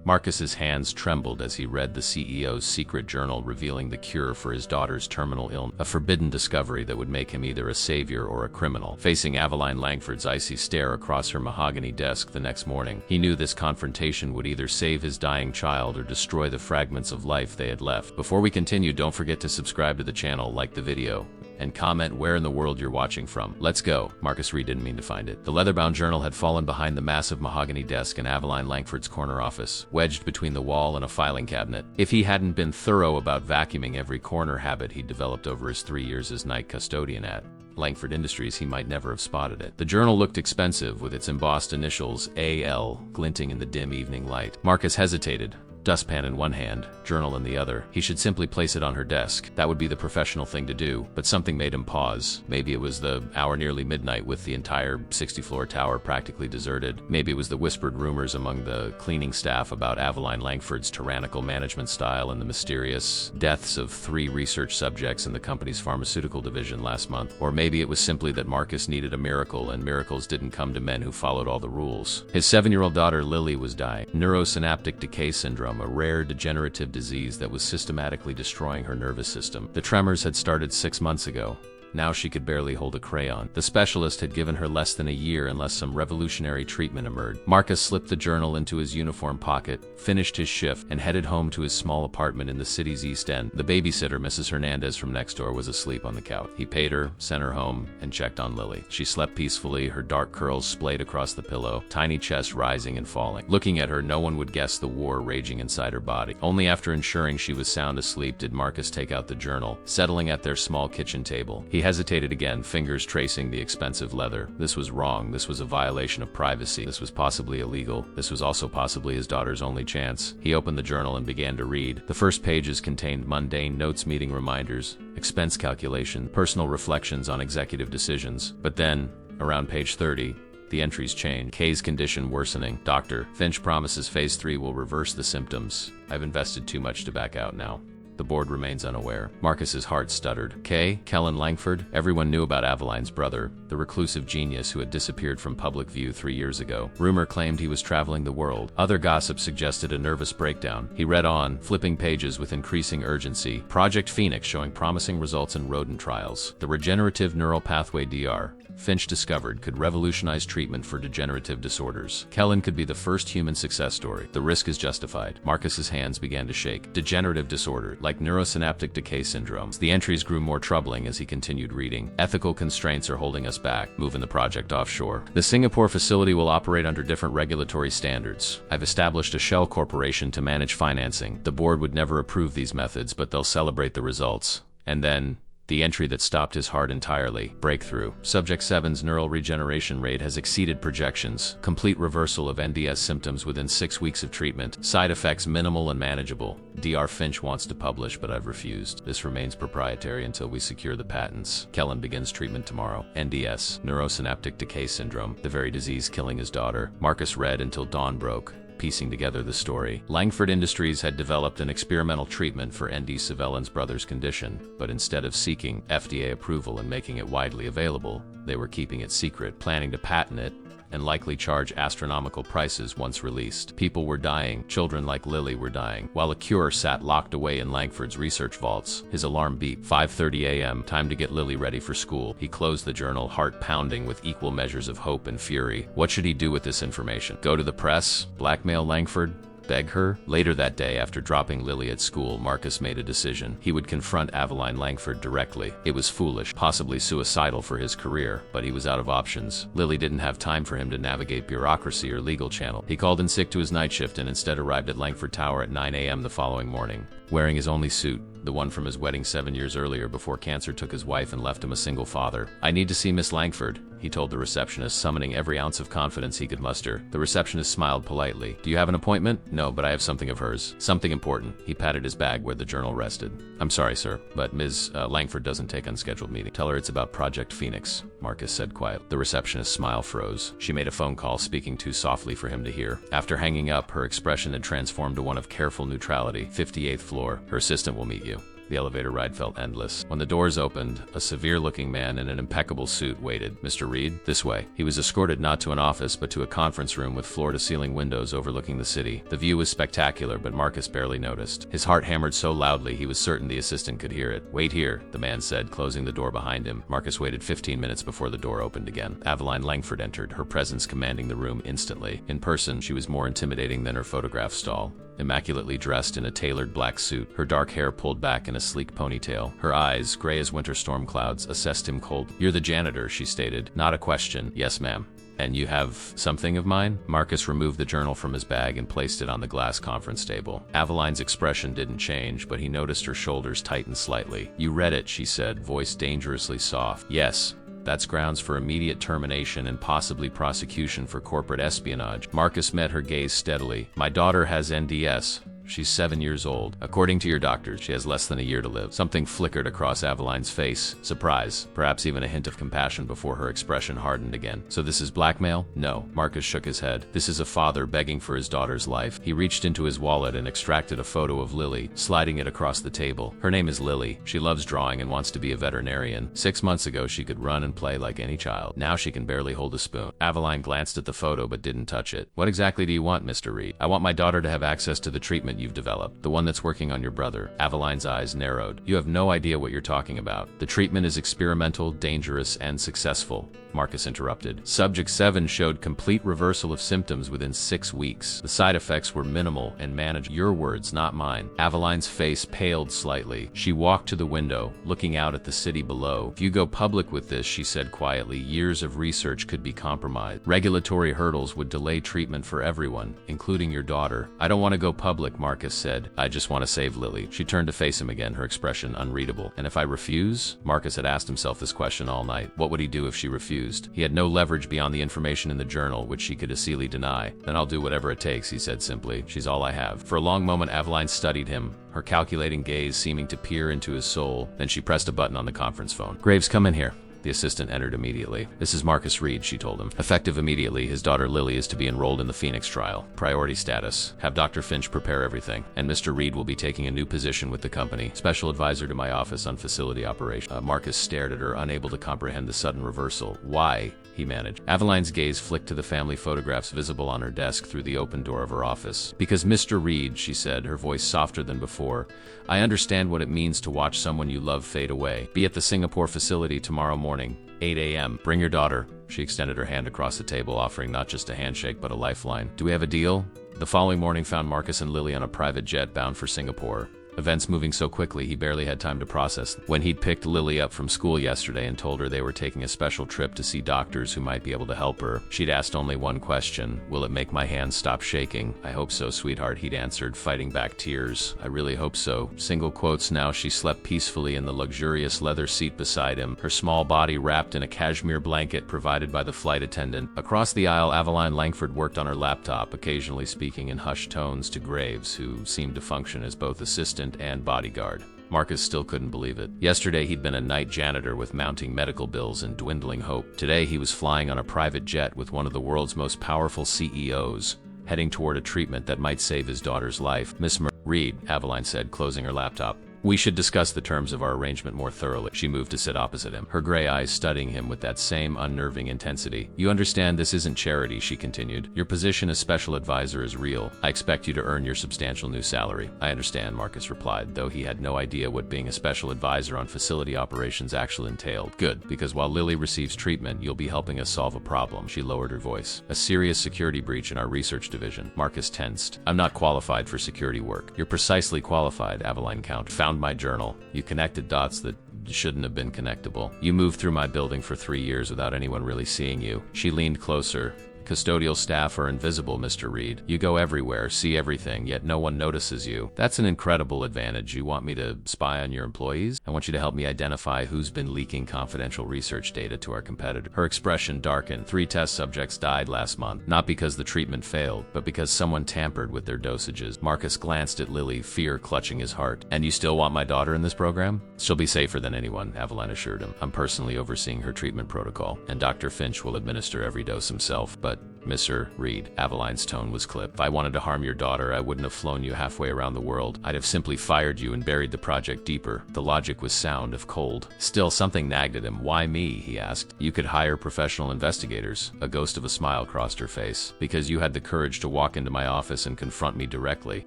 Marcus's hands trembled as he read the CEO's secret journal revealing the cure for his daughter's terminal illness, a forbidden discovery that would make him either a savior or a criminal. Facing Aveline Langford's icy stare across her mahogany desk the next morning, he knew this confrontation would either save his dying child or destroy the fragments of life they had left. Before we continue, don't forget to subscribe to the channel, like the video, and comment where in the world you're watching from. Let's go. Marcus Reed didn't mean to find it. The leather-bound journal had fallen behind the massive mahogany desk in Aveline Langford's corner office, wedged between the wall and a filing cabinet. If he hadn't been thorough about vacuuming every corner, habit he'd developed over his 3 years as night custodian at Langford Industries, he might never have spotted it. The journal looked expensive, with its embossed initials AL glinting in the dim evening light. Marcus hesitated, dustpan in one hand, journal in the other. He should simply place it on her desk. That would be the professional thing to do, but something made him pause. Maybe it was the hour nearly midnight with the entire 60-floor tower practically deserted. Maybe it was the whispered rumors among the cleaning staff about Aveline Langford's tyrannical management style and the mysterious deaths of 3 research subjects in the company's pharmaceutical division last month. Or maybe it was simply that Marcus needed a miracle, and miracles didn't come to men who followed all the rules. His 7-year-old daughter Lily was dying. Neurosynaptic decay syndrome, a rare degenerative disease that was systematically destroying her nervous system. The tremors had started 6 months ago. Now she could barely hold a crayon. The specialist had given her less than a year unless some revolutionary treatment emerged. Marcus slipped the journal into his uniform pocket, finished his shift, and headed home to his small apartment in the city's East End. The babysitter, Mrs. Hernandez from next door, was asleep on the couch. He paid her, sent her home, and checked on Lily. She slept peacefully, her dark curls splayed across the pillow, tiny chest rising and falling. Looking at her, no one would guess the war raging inside her body. Only after ensuring she was sound asleep did Marcus take out the journal, settling at their small kitchen table. He hesitated again, fingers tracing the expensive leather. This was wrong. This was a violation of privacy. This was possibly illegal. This was also possibly his daughter's only chance. He opened the journal and began to read. The first pages contained mundane notes, meeting reminders, expense calculation, personal reflections on executive decisions. But then, around page 30, the entries changed. Kay's condition worsening. Dr. Finch promises phase 3 will reverse the symptoms. I've invested too much to back out now. The board remains unaware. Marcus's heart stuttered. Kay? Kellen Langford? Everyone knew about Aveline's brother, the reclusive genius who had disappeared from public view 3 years ago. Rumor claimed he was traveling the world. Other gossip suggested a nervous breakdown. He read on, flipping pages with increasing urgency. Project Phoenix showing promising results in rodent trials. The regenerative neural pathway DR Finch discovered could revolutionize treatment for degenerative disorders. Kellen could be the first human success story. The risk is justified. Marcus's hands began to shake. Degenerative disorder, like neurosynaptic decay syndrome. The entries grew more troubling as he continued reading. Ethical constraints are holding us back, moving the project offshore. The Singapore facility will operate under different regulatory standards. I've established a shell corporation to manage financing. The board would never approve these methods, but they'll celebrate the results. And then, the entry that stopped his heart entirely. Breakthrough. Subject 7's neural regeneration rate has exceeded projections. Complete reversal of NDS symptoms within 6 weeks of treatment. Side effects minimal and manageable. Dr. Finch wants to publish, but I've refused. This remains proprietary until we secure the patents. Kellen begins treatment tomorrow. NDS, neurosynaptic decay syndrome, the very disease killing his daughter. Marcus read until dawn broke, piecing together the story. Langford Industries had developed an experimental treatment for N.D. Savellin's brother's condition, but instead of seeking FDA approval and making it widely available, they were keeping it secret, planning to patent it and likely charge astronomical prices once released. People were dying. Children like Lily were dying, while a cure sat locked away in Langford's research vaults. His alarm beeped. 5:30 a.m., time to get Lily ready for school. He closed the journal, heart pounding with equal measures of hope and fury. What should he do with this information? Go to the press? Blackmail Langford? Beg her? Later that day, after dropping Lily at school, Marcus made a decision. He would confront Aveline Langford directly. It was foolish, possibly suicidal for his career, but he was out of options. Lily didn't have time for him to navigate bureaucracy or legal channel. He called in sick to his night shift and instead arrived at Langford Tower at 9 a.m. the following morning, wearing his only suit, the one from his wedding 7 years earlier before cancer took his wife and left him a single father. "I need to see Miss Langford," he told the receptionist, summoning every ounce of confidence he could muster. The receptionist smiled politely. "Do you have an appointment?" "No, but I have something of hers. Something important." He patted his bag where the journal rested. "I'm sorry, sir, but Ms. Langford doesn't take unscheduled meetings." "Tell her it's about Project Phoenix," Marcus said quietly. The receptionist's smile froze. She made a phone call, speaking too softly for him to hear. After hanging up, her expression had transformed to one of careful neutrality. 58th floor. Her assistant will meet you. The elevator ride felt endless. When the doors opened, a severe-looking man in an impeccable suit waited. "Mr. Reed, this way." He was escorted not to an office but to a conference room with floor-to-ceiling windows overlooking the city. The view was spectacular, but Marcus barely noticed. His heart hammered so loudly he was certain the assistant could hear it. "Wait here," the man said, closing the door behind him. Marcus waited 15 minutes before the door opened again. Aveline Langford entered, her presence commanding the room instantly. In person, she was more intimidating than her photograph stall. Immaculately dressed in a tailored black suit, her dark hair pulled back in a sleek ponytail. Her eyes, gray as winter storm clouds, assessed him cold. "You're the janitor," she stated. "Not a question." "Yes, ma'am." "And you have something of mine?" Marcus removed the journal from his bag and placed it on the glass conference table. Aveline's expression didn't change, but he noticed her shoulders tighten slightly. "You read it," she said, voice dangerously soft. "Yes. That's grounds for immediate termination and possibly prosecution for corporate espionage." Marcus met her gaze steadily. "My daughter has NDS. She's 7 years old. According to your doctors, she has less than a year to live." Something flickered across Aveline's face. Surprise, perhaps even a hint of compassion before her expression hardened again. "So this is blackmail?" "No." Marcus shook his head. "This is a father begging for his daughter's life." He reached into his wallet and extracted a photo of Lily, sliding it across the table. "Her name is Lily. She loves drawing and wants to be a veterinarian. 6 months ago, she could run and play like any child. Now she can barely hold a spoon." Aveline glanced at the photo but didn't touch it. "What exactly do you want, Mr. Reed?" "I want my daughter to have access to the treatment you've developed, the one that's working on your brother." Aveline's eyes narrowed. "You have no idea what you're talking about. The treatment is experimental, dangerous, and successful." Marcus interrupted. "Subject 7 showed complete reversal of symptoms within 6 weeks. The side effects were minimal and manageable." "Your words, not mine." Aveline's face paled slightly. She walked to the window, looking out at the city below. "If you go public with this," she said quietly, "years of research could be compromised. Regulatory hurdles would delay treatment for everyone, including your daughter." "I don't want to go public," Marcus said. "I just want to save Lily." She turned to face him again, her expression unreadable. "And if I refuse?" Marcus had asked himself this question all night. What would he do if she refused? He had no leverage beyond the information in the journal, which she could easily deny. "Then I'll do whatever it takes," he said simply. "She's all I have." For a long moment, Aveline studied him, her calculating gaze seeming to peer into his soul. Then she pressed a button on the conference phone. "Graves, come in here." The assistant entered immediately. "This is Marcus Reed," she told him. Effective immediately, his daughter Lily is to be enrolled in the Phoenix trial. Priority status. Have Dr. Finch prepare everything. And Mr. Reed will be taking a new position with the company. Special advisor to my office on facility operations. Marcus stared at her, unable to comprehend the sudden reversal. "Why?" he managed. Aveline's gaze flicked to the family photographs visible on her desk through the open door of her office. "Because Mr. Reed," she said, her voice softer than before, "I understand what it means to watch someone you love fade away. Be at the Singapore facility tomorrow morning, 8 a.m. Bring your daughter." She extended her hand across the table, offering not just a handshake but a lifeline. "Do we have a deal?" The following morning found Marcus and Lily on a private jet bound for Singapore. Events moving so quickly he barely had time to process them. When he'd picked Lily up from school yesterday and told her they were taking a special trip to see doctors who might be able to help her, she'd asked only one question: "Will it make my hands stop shaking?" "I hope so, sweetheart," he'd answered, fighting back tears. "I really hope so." Single quotes. Now she slept peacefully in the luxurious leather seat beside him, her small body wrapped in a cashmere blanket provided by the flight attendant. Across the aisle, Aveline Langford worked on her laptop, occasionally speaking in hushed tones to Graves, who seemed to function as both assistant and bodyguard. Marcus still couldn't believe it. Yesterday he'd been a night janitor with mounting medical bills and dwindling hope. Today he was flying on a private jet with one of the world's most powerful CEOs, heading toward a treatment that might save his daughter's life. "Miss Reed," Aveline said, closing her laptop. "We should discuss the terms of our arrangement more thoroughly." She moved to sit opposite him, her gray eyes studying him with that same unnerving intensity. "You understand this isn't charity," she continued. "Your position as special advisor is real. I expect you to earn your substantial new salary." "I understand," Marcus replied, though he had no idea what being a special advisor on facility operations actually entailed. "Good, because while Lily receives treatment, you'll be helping us solve a problem." She lowered her voice. "A serious security breach in our research division." Marcus tensed. "I'm not qualified for security work." "You're precisely qualified," Aveline countered. "Found my journal. You connected dots that shouldn't have been connectable. You moved through my building for 3 years without anyone really seeing you." She leaned closer. "Custodial staff are invisible, Mr. Reed. You go everywhere, see everything, yet no one notices you. That's an incredible advantage. You want me to spy on your employees? I want you to help me identify who's been leaking confidential research data to our competitor." Her expression darkened. 3 test subjects died last month, not because the treatment failed, but because someone tampered with their dosages. Marcus glanced at Lily, fear clutching his heart. "And you still want my daughter in this program?" "She'll be safer than anyone," Aveline assured him. "I'm personally overseeing her treatment protocol, and Dr. Finch will administer every dose himself. But Mr. Reed, Aveline's tone was clipped. If I wanted to harm your daughter, I wouldn't have flown you halfway around the world. I'd have simply fired you and buried the project deeper. The logic was sound if cold. Still, something nagged at him. Why me? He asked. You could hire professional investigators. A ghost of a smile crossed her face. Because you had the courage to walk into my office and confront me directly.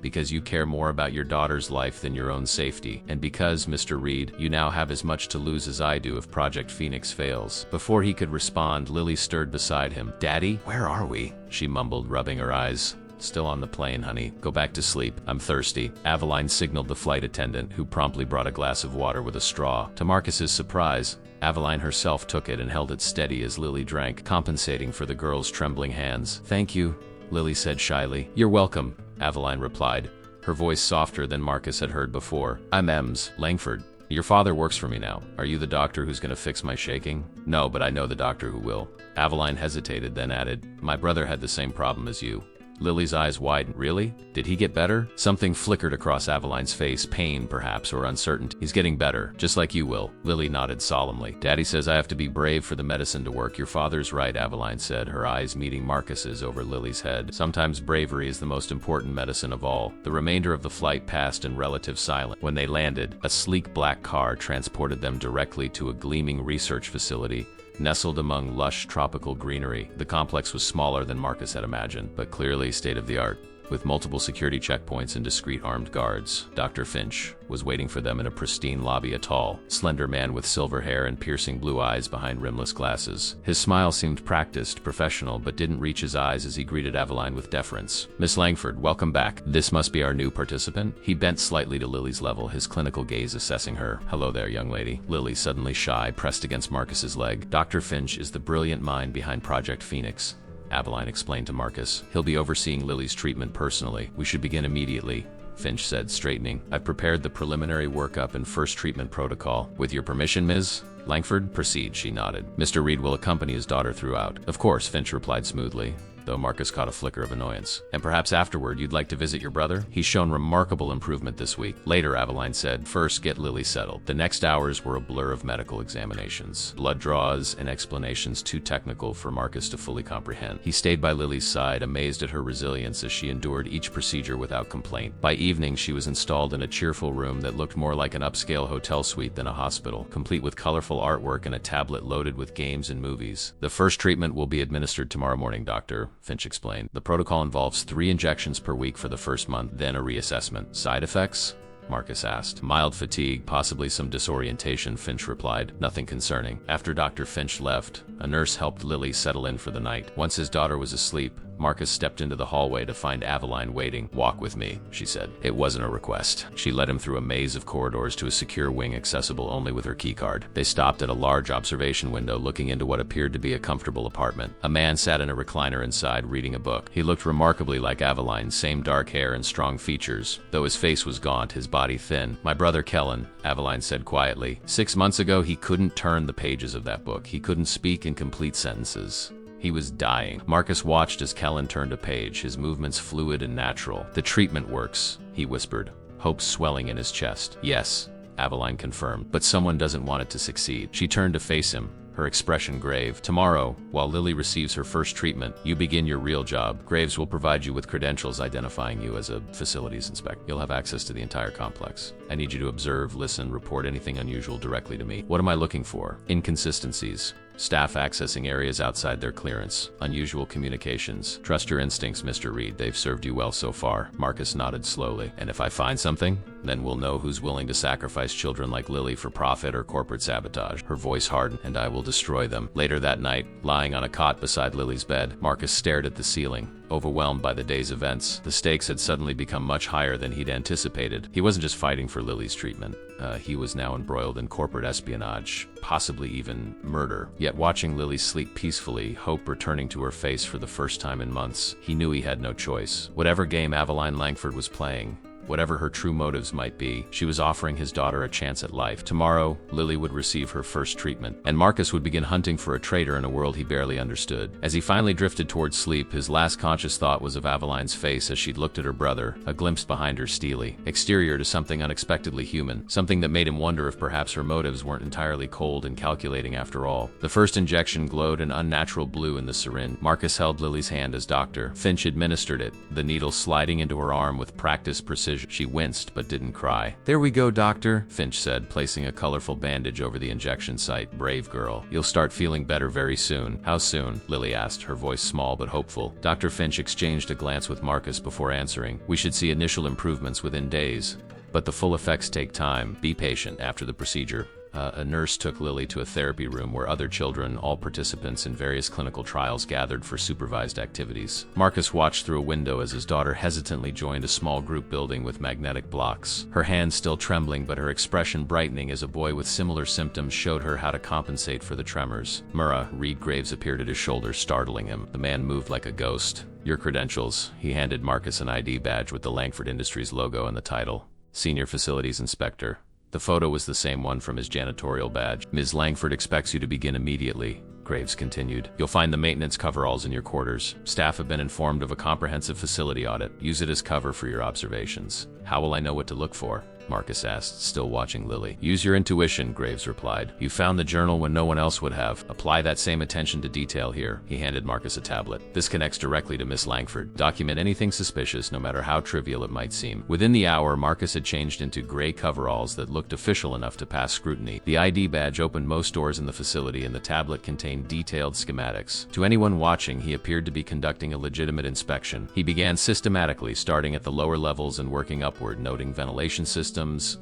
Because you care more about your daughter's life than your own safety. And because, Mr. Reed, you now have as much to lose as I do if Project Phoenix fails. Before he could respond, Lily stirred beside him. Daddy, where are we? She mumbled, rubbing her eyes. Still on the plane, honey. Go back to sleep. I'm thirsty. Aveline signaled the flight attendant, who promptly brought a glass of water with a straw. To Marcus's surprise, Aveline herself took it and held it steady as Lily drank, compensating for the girl's trembling hands. Thank you, Lily said shyly. You're welcome, Aveline replied, her voice softer than Marcus had heard before. I'm Ems Langford. Your father works for me now. Are you the doctor who's going to fix my shaking? No, but I know the doctor who will. Aveline hesitated, then added, my brother had the same problem as you. Lily's eyes widened. Really? Did he get better? Something flickered across Aveline's face, pain perhaps, or uncertainty. He's getting better, just like you will. Lily nodded solemnly. Daddy says I have to be brave for the medicine to work. Your father's right, Aveline said, her eyes meeting Marcus's over Lily's head. Sometimes bravery is the most important medicine of all. The remainder of the flight passed in relative silence. When they landed, a sleek black car transported them directly to a gleaming research facility nestled among lush tropical greenery. The complex was smaller than Marcus had imagined, but clearly state-of-the-art. With multiple security checkpoints and discreet armed guards, Dr. Finch was waiting for them in a pristine lobby, a tall, slender man with silver hair and piercing blue eyes behind rimless glasses. His smile seemed practiced, professional, but didn't reach his eyes as he greeted Aveline with deference. Miss Langford, welcome back. This must be our new participant. He bent slightly to Lily's level, his clinical gaze assessing her. Hello there, young lady. Lily, suddenly shy, pressed against Marcus's leg. Dr. Finch is the brilliant mind behind Project Phoenix, Aveline explained to Marcus. He'll be overseeing Lily's treatment personally. We should begin immediately, Finch said, straightening. I've prepared the preliminary workup and first treatment protocol. With your permission, Ms. Langford, proceed, she nodded. Mr. Reed will accompany his daughter throughout. Of course, Finch replied smoothly, though Marcus caught a flicker of annoyance. And perhaps afterward you'd like to visit your brother? He's shown remarkable improvement this week. Later, Aveline said, first get Lily settled. The next hours were a blur of medical examinations, blood draws, and explanations too technical for Marcus to fully comprehend. He stayed by Lily's side, amazed at her resilience as she endured each procedure without complaint. By evening, she was installed in a cheerful room that looked more like an upscale hotel suite than a hospital, complete with colorful artwork and a tablet loaded with games and movies. The first treatment will be administered tomorrow morning, Doctor, Finch explained. The protocol involves 3 injections per week for the first month, then a reassessment. Side effects? Marcus asked. Mild fatigue, possibly some disorientation, Finch replied. Nothing concerning. After Dr. Finch left, a nurse helped Lily settle in for the night. Once his daughter was asleep, Marcus stepped into the hallway to find Aveline waiting. Walk with me, she said. It wasn't a request. She led him through a maze of corridors to a secure wing accessible only with her keycard. They stopped at a large observation window looking into what appeared to be a comfortable apartment. A man sat in a recliner inside reading a book. He looked remarkably like Aveline, same dark hair and strong features, though his face was gaunt, his body thin. My brother Kellen, Aveline said quietly. 6 months ago, he couldn't turn the pages of that book. He couldn't speak in complete sentences. He was dying. Marcus watched as Kellen turned a page, his movements fluid and natural. The treatment works, he whispered, hope swelling in his chest. Yes, Aveline confirmed, but someone doesn't want it to succeed. She turned to face him, her expression grave. Tomorrow, while Lily receives her first treatment, you begin your real job. Graves will provide you with credentials identifying you as a facilities inspector. You'll have access to the entire complex. I need you to observe, listen, report anything unusual directly to me. What am I looking for? Inconsistencies. Staff accessing areas outside their clearance. Unusual communications. Trust your instincts, Mr. Reed. They've served you well so far. Marcus nodded slowly. And if I find something, then we'll know who's willing to sacrifice children like Lily for profit or corporate sabotage. Her voice hardened, and I will destroy them. Later that night, lying on a cot beside Lily's bed, Marcus stared at the ceiling, overwhelmed by the day's events. The stakes had suddenly become much higher than he'd anticipated. He wasn't just fighting for Lily's treatment. He was now embroiled in corporate espionage, possibly even murder. Yet watching Lily sleep peacefully, hope returning to her face for the first time in months, he knew he had no choice. Whatever game Aveline Langford was playing, Whatever her true motives might be, she was offering his daughter a chance at life. Tomorrow, Lily would receive her first treatment, and Marcus would begin hunting for a traitor in a world he barely understood. As he finally drifted towards sleep, his last conscious thought was of Aveline's face as she'd looked at her brother, a glimpse behind her steely exterior to something unexpectedly human, something that made him wonder if perhaps her motives weren't entirely cold and calculating after all. The first injection glowed an unnatural blue in the syringe. Marcus held Lily's hand as Dr. Finch administered it, the needle sliding into her arm with practiced precision. She winced but didn't cry. "There we go, doctor," Finch said, placing a colorful bandage over the injection site. "Brave girl. You'll start feeling better very soon." "How soon?" Lily asked, her voice small but hopeful. Dr. Finch exchanged a glance with Marcus before answering. "We should see initial improvements within days, but the full effects take time. Be patient after the procedure." A nurse took Lily to a therapy room where other children, all participants in various clinical trials, gathered for supervised activities. Marcus watched through a window as his daughter hesitantly joined a small group building with magnetic blocks. Her hands still trembling, but her expression brightening as a boy with similar symptoms showed her how to compensate for the tremors. "Murrah," Reed Graves appeared at his shoulder, startling him. The man moved like a ghost. "Your credentials." He handed Marcus an ID badge with the Langford Industries logo and the title. "Senior Facilities Inspector." The photo was the same one from his janitorial badge. "Ms. Langford expects you to begin immediately," Graves continued. "You'll find the maintenance coveralls in your quarters. Staff have been informed of a comprehensive facility audit. Use it as cover for your observations." "How will I know what to look for?" Marcus asked, still watching Lily. "Use your intuition," Graves replied. "You found the journal when no one else would have. Apply that same attention to detail here." He handed Marcus a tablet. "This connects directly to Miss Langford. Document anything suspicious, no matter how trivial it might seem." Within the hour, Marcus had changed into gray coveralls that looked official enough to pass scrutiny. The ID badge opened most doors in the facility, and the tablet contained detailed schematics. To anyone watching, he appeared to be conducting a legitimate inspection. He began systematically, starting at the lower levels and working upward, noting ventilation systems,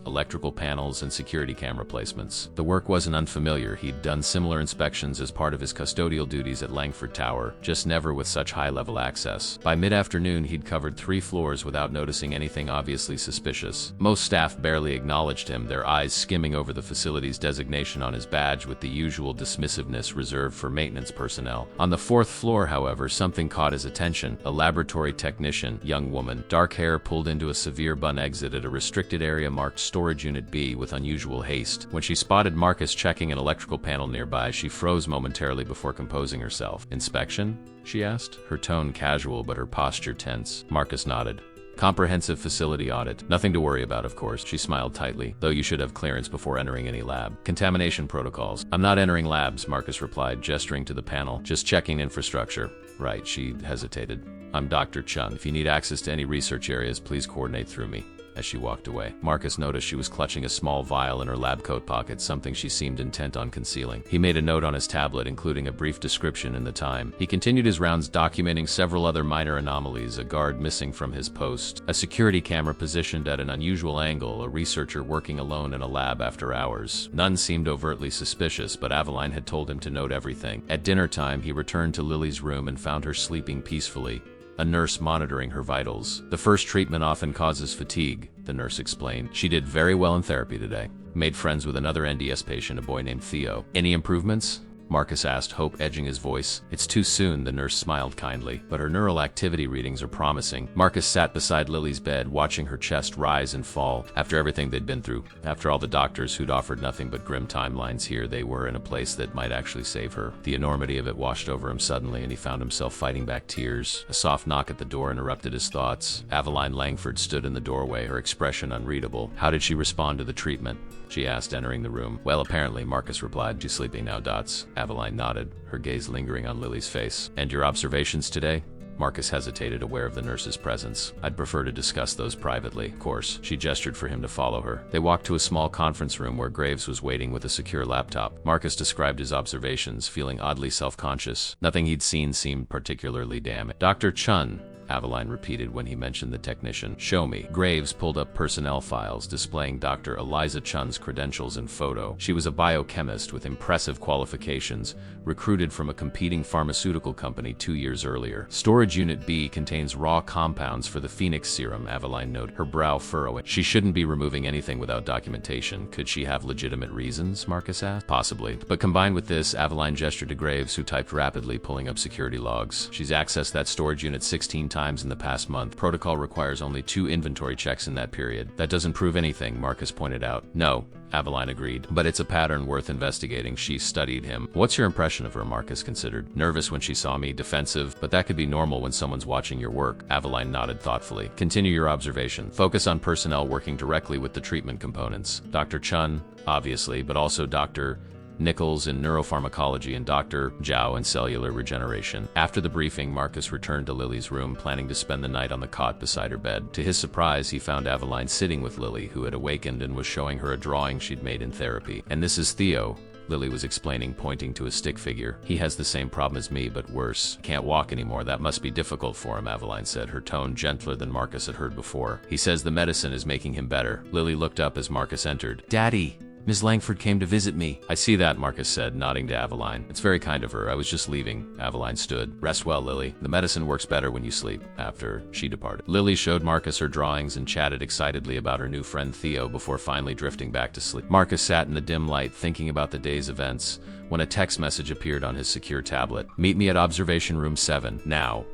electrical panels, and security camera placements. The work wasn't unfamiliar. He'd done similar inspections as part of his custodial duties at Langford Tower, just never with such high-level access. By mid-afternoon, he'd covered 3 floors without noticing anything obviously suspicious. Most staff barely acknowledged him, their eyes skimming over the facility's designation on his badge with the usual dismissiveness reserved for maintenance personnel. On the 4th floor, however, something caught his attention. A laboratory technician, young woman, dark hair pulled into a severe bun exit at a restricted area marked Storage Unit B with unusual haste. When she spotted Marcus checking an electrical panel nearby, she froze momentarily before composing herself. "Inspection?" she asked, her tone casual but her posture tense. Marcus nodded. "Comprehensive facility audit. Nothing to worry about, of course." She smiled tightly. "Though you should have clearance before entering any lab." "Contamination protocols." "I'm not entering labs," Marcus replied, gesturing to the panel. "Just checking infrastructure." "Right," she hesitated. "I'm Dr. Chun. If you need access to any research areas, please coordinate through me." As she walked away, Marcus noticed she was clutching a small vial in her lab coat pocket, something she seemed intent on concealing. He made a note on his tablet, including a brief description and the time. He continued his rounds, documenting several other minor anomalies: a guard missing from his post, a security camera positioned at an unusual angle, a researcher working alone in a lab after hours. None seemed overtly suspicious, but Aveline had told him to note everything. At dinner time, he returned to Lily's room and found her sleeping peacefully, a nurse monitoring her vitals. "The first treatment often causes fatigue," the nurse explained. "She did very well in therapy today. Made friends with another NDS patient, a boy named Theo." "Any improvements?" Marcus asked, hope edging his voice. "It's too soon," the nurse smiled kindly, "but her neural activity readings are promising." Marcus sat beside Lily's bed, watching her chest rise and fall. After everything they'd been through, after all the doctors who'd offered nothing but grim timelines, here they were in a place that might actually save her. The enormity of it washed over him suddenly, and he found himself fighting back tears. A soft knock at the door interrupted his thoughts. Aveline Langford stood in the doorway, her expression unreadable. "How did she respond to the treatment?" she asked, entering the room. "Well, apparently," Marcus replied. "She's sleeping now, Dots." Aveline nodded, her gaze lingering on Lily's face. "And your observations today?" Marcus hesitated, aware of the nurse's presence. "I'd prefer to discuss those privately." "Of course." She gestured for him to follow her. They walked to a small conference room where Graves was waiting with a secure laptop. Marcus described his observations, feeling oddly self-conscious. Nothing he'd seen seemed particularly damning. "Dr. Chun," Aveline repeated when he mentioned the technician. "Show me." Graves pulled up personnel files, displaying Dr. Eliza Chun's credentials and photo. She was a biochemist with impressive qualifications, recruited from a competing pharmaceutical company 2 years earlier. "Storage Unit B contains raw compounds for the Phoenix serum," Aveline noted, her brow furrowing. "She shouldn't be removing anything without documentation. Could she have legitimate reasons?" Marcus asked. "Possibly. But combined with this," Aveline gestured to Graves, who typed rapidly, pulling up security logs, "she's accessed that storage unit 16 times times in the past month. Protocol requires only 2 inventory checks in that period. That doesn't prove anything, Marcus pointed out. No, Aveline agreed. But it's a pattern worth investigating. She studied him. What's your impression of her? Marcus considered. Nervous when she saw me, defensive, but that could be normal when someone's watching your work. Aveline nodded thoughtfully. Continue your observation. Focus on personnel working directly with the treatment components. Dr. Chun, obviously, but also Dr. Nichols in neuropharmacology and Dr. Zhao in cellular regeneration. After the briefing, Marcus returned to Lily's room, planning to spend the night on the cot beside her bed. To his surprise, he found Aveline sitting with Lily, who had awakened and was showing her a drawing she'd made in therapy. And this is Theo, Lily was explaining, pointing to a stick figure. He has the same problem as me, but worse. Can't walk anymore. That must be difficult for him, Aveline said, her tone gentler than Marcus had heard before. He says the medicine is making him better. Lily looked up as Marcus entered. Daddy! Ms. Langford came to visit me. I see that, Marcus said, nodding to Aveline. It's very kind of her. I was just leaving. Aveline stood. Rest well, Lily. The medicine works better when you sleep. After she departed, Lily showed Marcus her drawings and chatted excitedly about her new friend Theo before finally drifting back to sleep. Marcus sat in the dim light thinking about the day's events when a text message appeared on his secure tablet. Meet me at observation room 7. Now.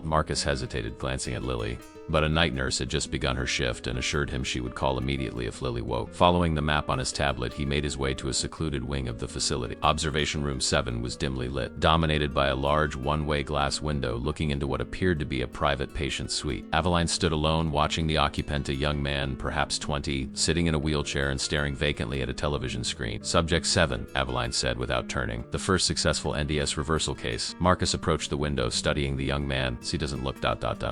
Marcus hesitated, glancing at Lily. But a night nurse had just begun her shift and assured him she would call immediately if Lily woke. Following the map on his tablet, he made his way to a secluded wing of the facility. Observation room 7 was dimly lit, dominated by a large one-way glass window looking into what appeared to be a private patient suite. Aveline stood alone, watching the occupant, a young man, perhaps 20, sitting in a wheelchair and staring vacantly at a television screen. Subject 7, Aveline said without turning. The first successful NDS reversal case. Marcus approached the window, studying the young man. He doesn't look ...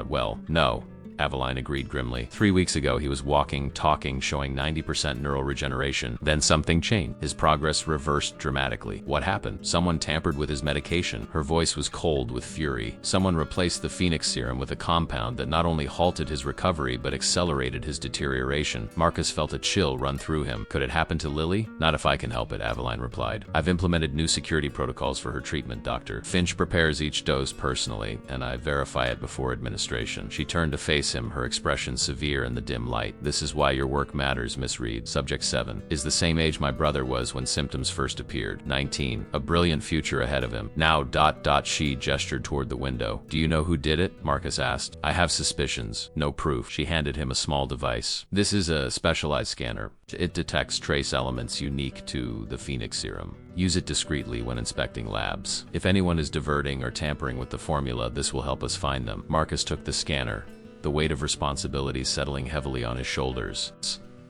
Well, no. Aveline agreed grimly. 3 weeks ago, he was walking, talking, showing 90% neural regeneration. Then something changed. His progress reversed dramatically. What happened? Someone tampered with his medication. Her voice was cold with fury. Someone replaced the Phoenix serum with a compound that not only halted his recovery, but accelerated his deterioration. Marcus felt a chill run through him. Could it happen to Lily? Not if I can help it, Aveline replied. I've implemented new security protocols for her treatment, Doctor. Finch prepares each dose personally, and I verify it before administration. She turned to face him, her expression severe in the dim light. This is why your work matters, Miss Reed. Subject 7 is the same age my brother was when symptoms first appeared. 19. A brilliant future ahead of him. Now ... She gestured toward the window. Do you know who did it? Marcus asked. I have suspicions. No proof. She handed him a small device. This is a specialized scanner. It detects trace elements unique to the Phoenix serum. Use it discreetly when inspecting labs. If anyone is diverting or tampering with the formula, this will help us find them. Marcus took the scanner, the weight of responsibility settling heavily on his shoulders.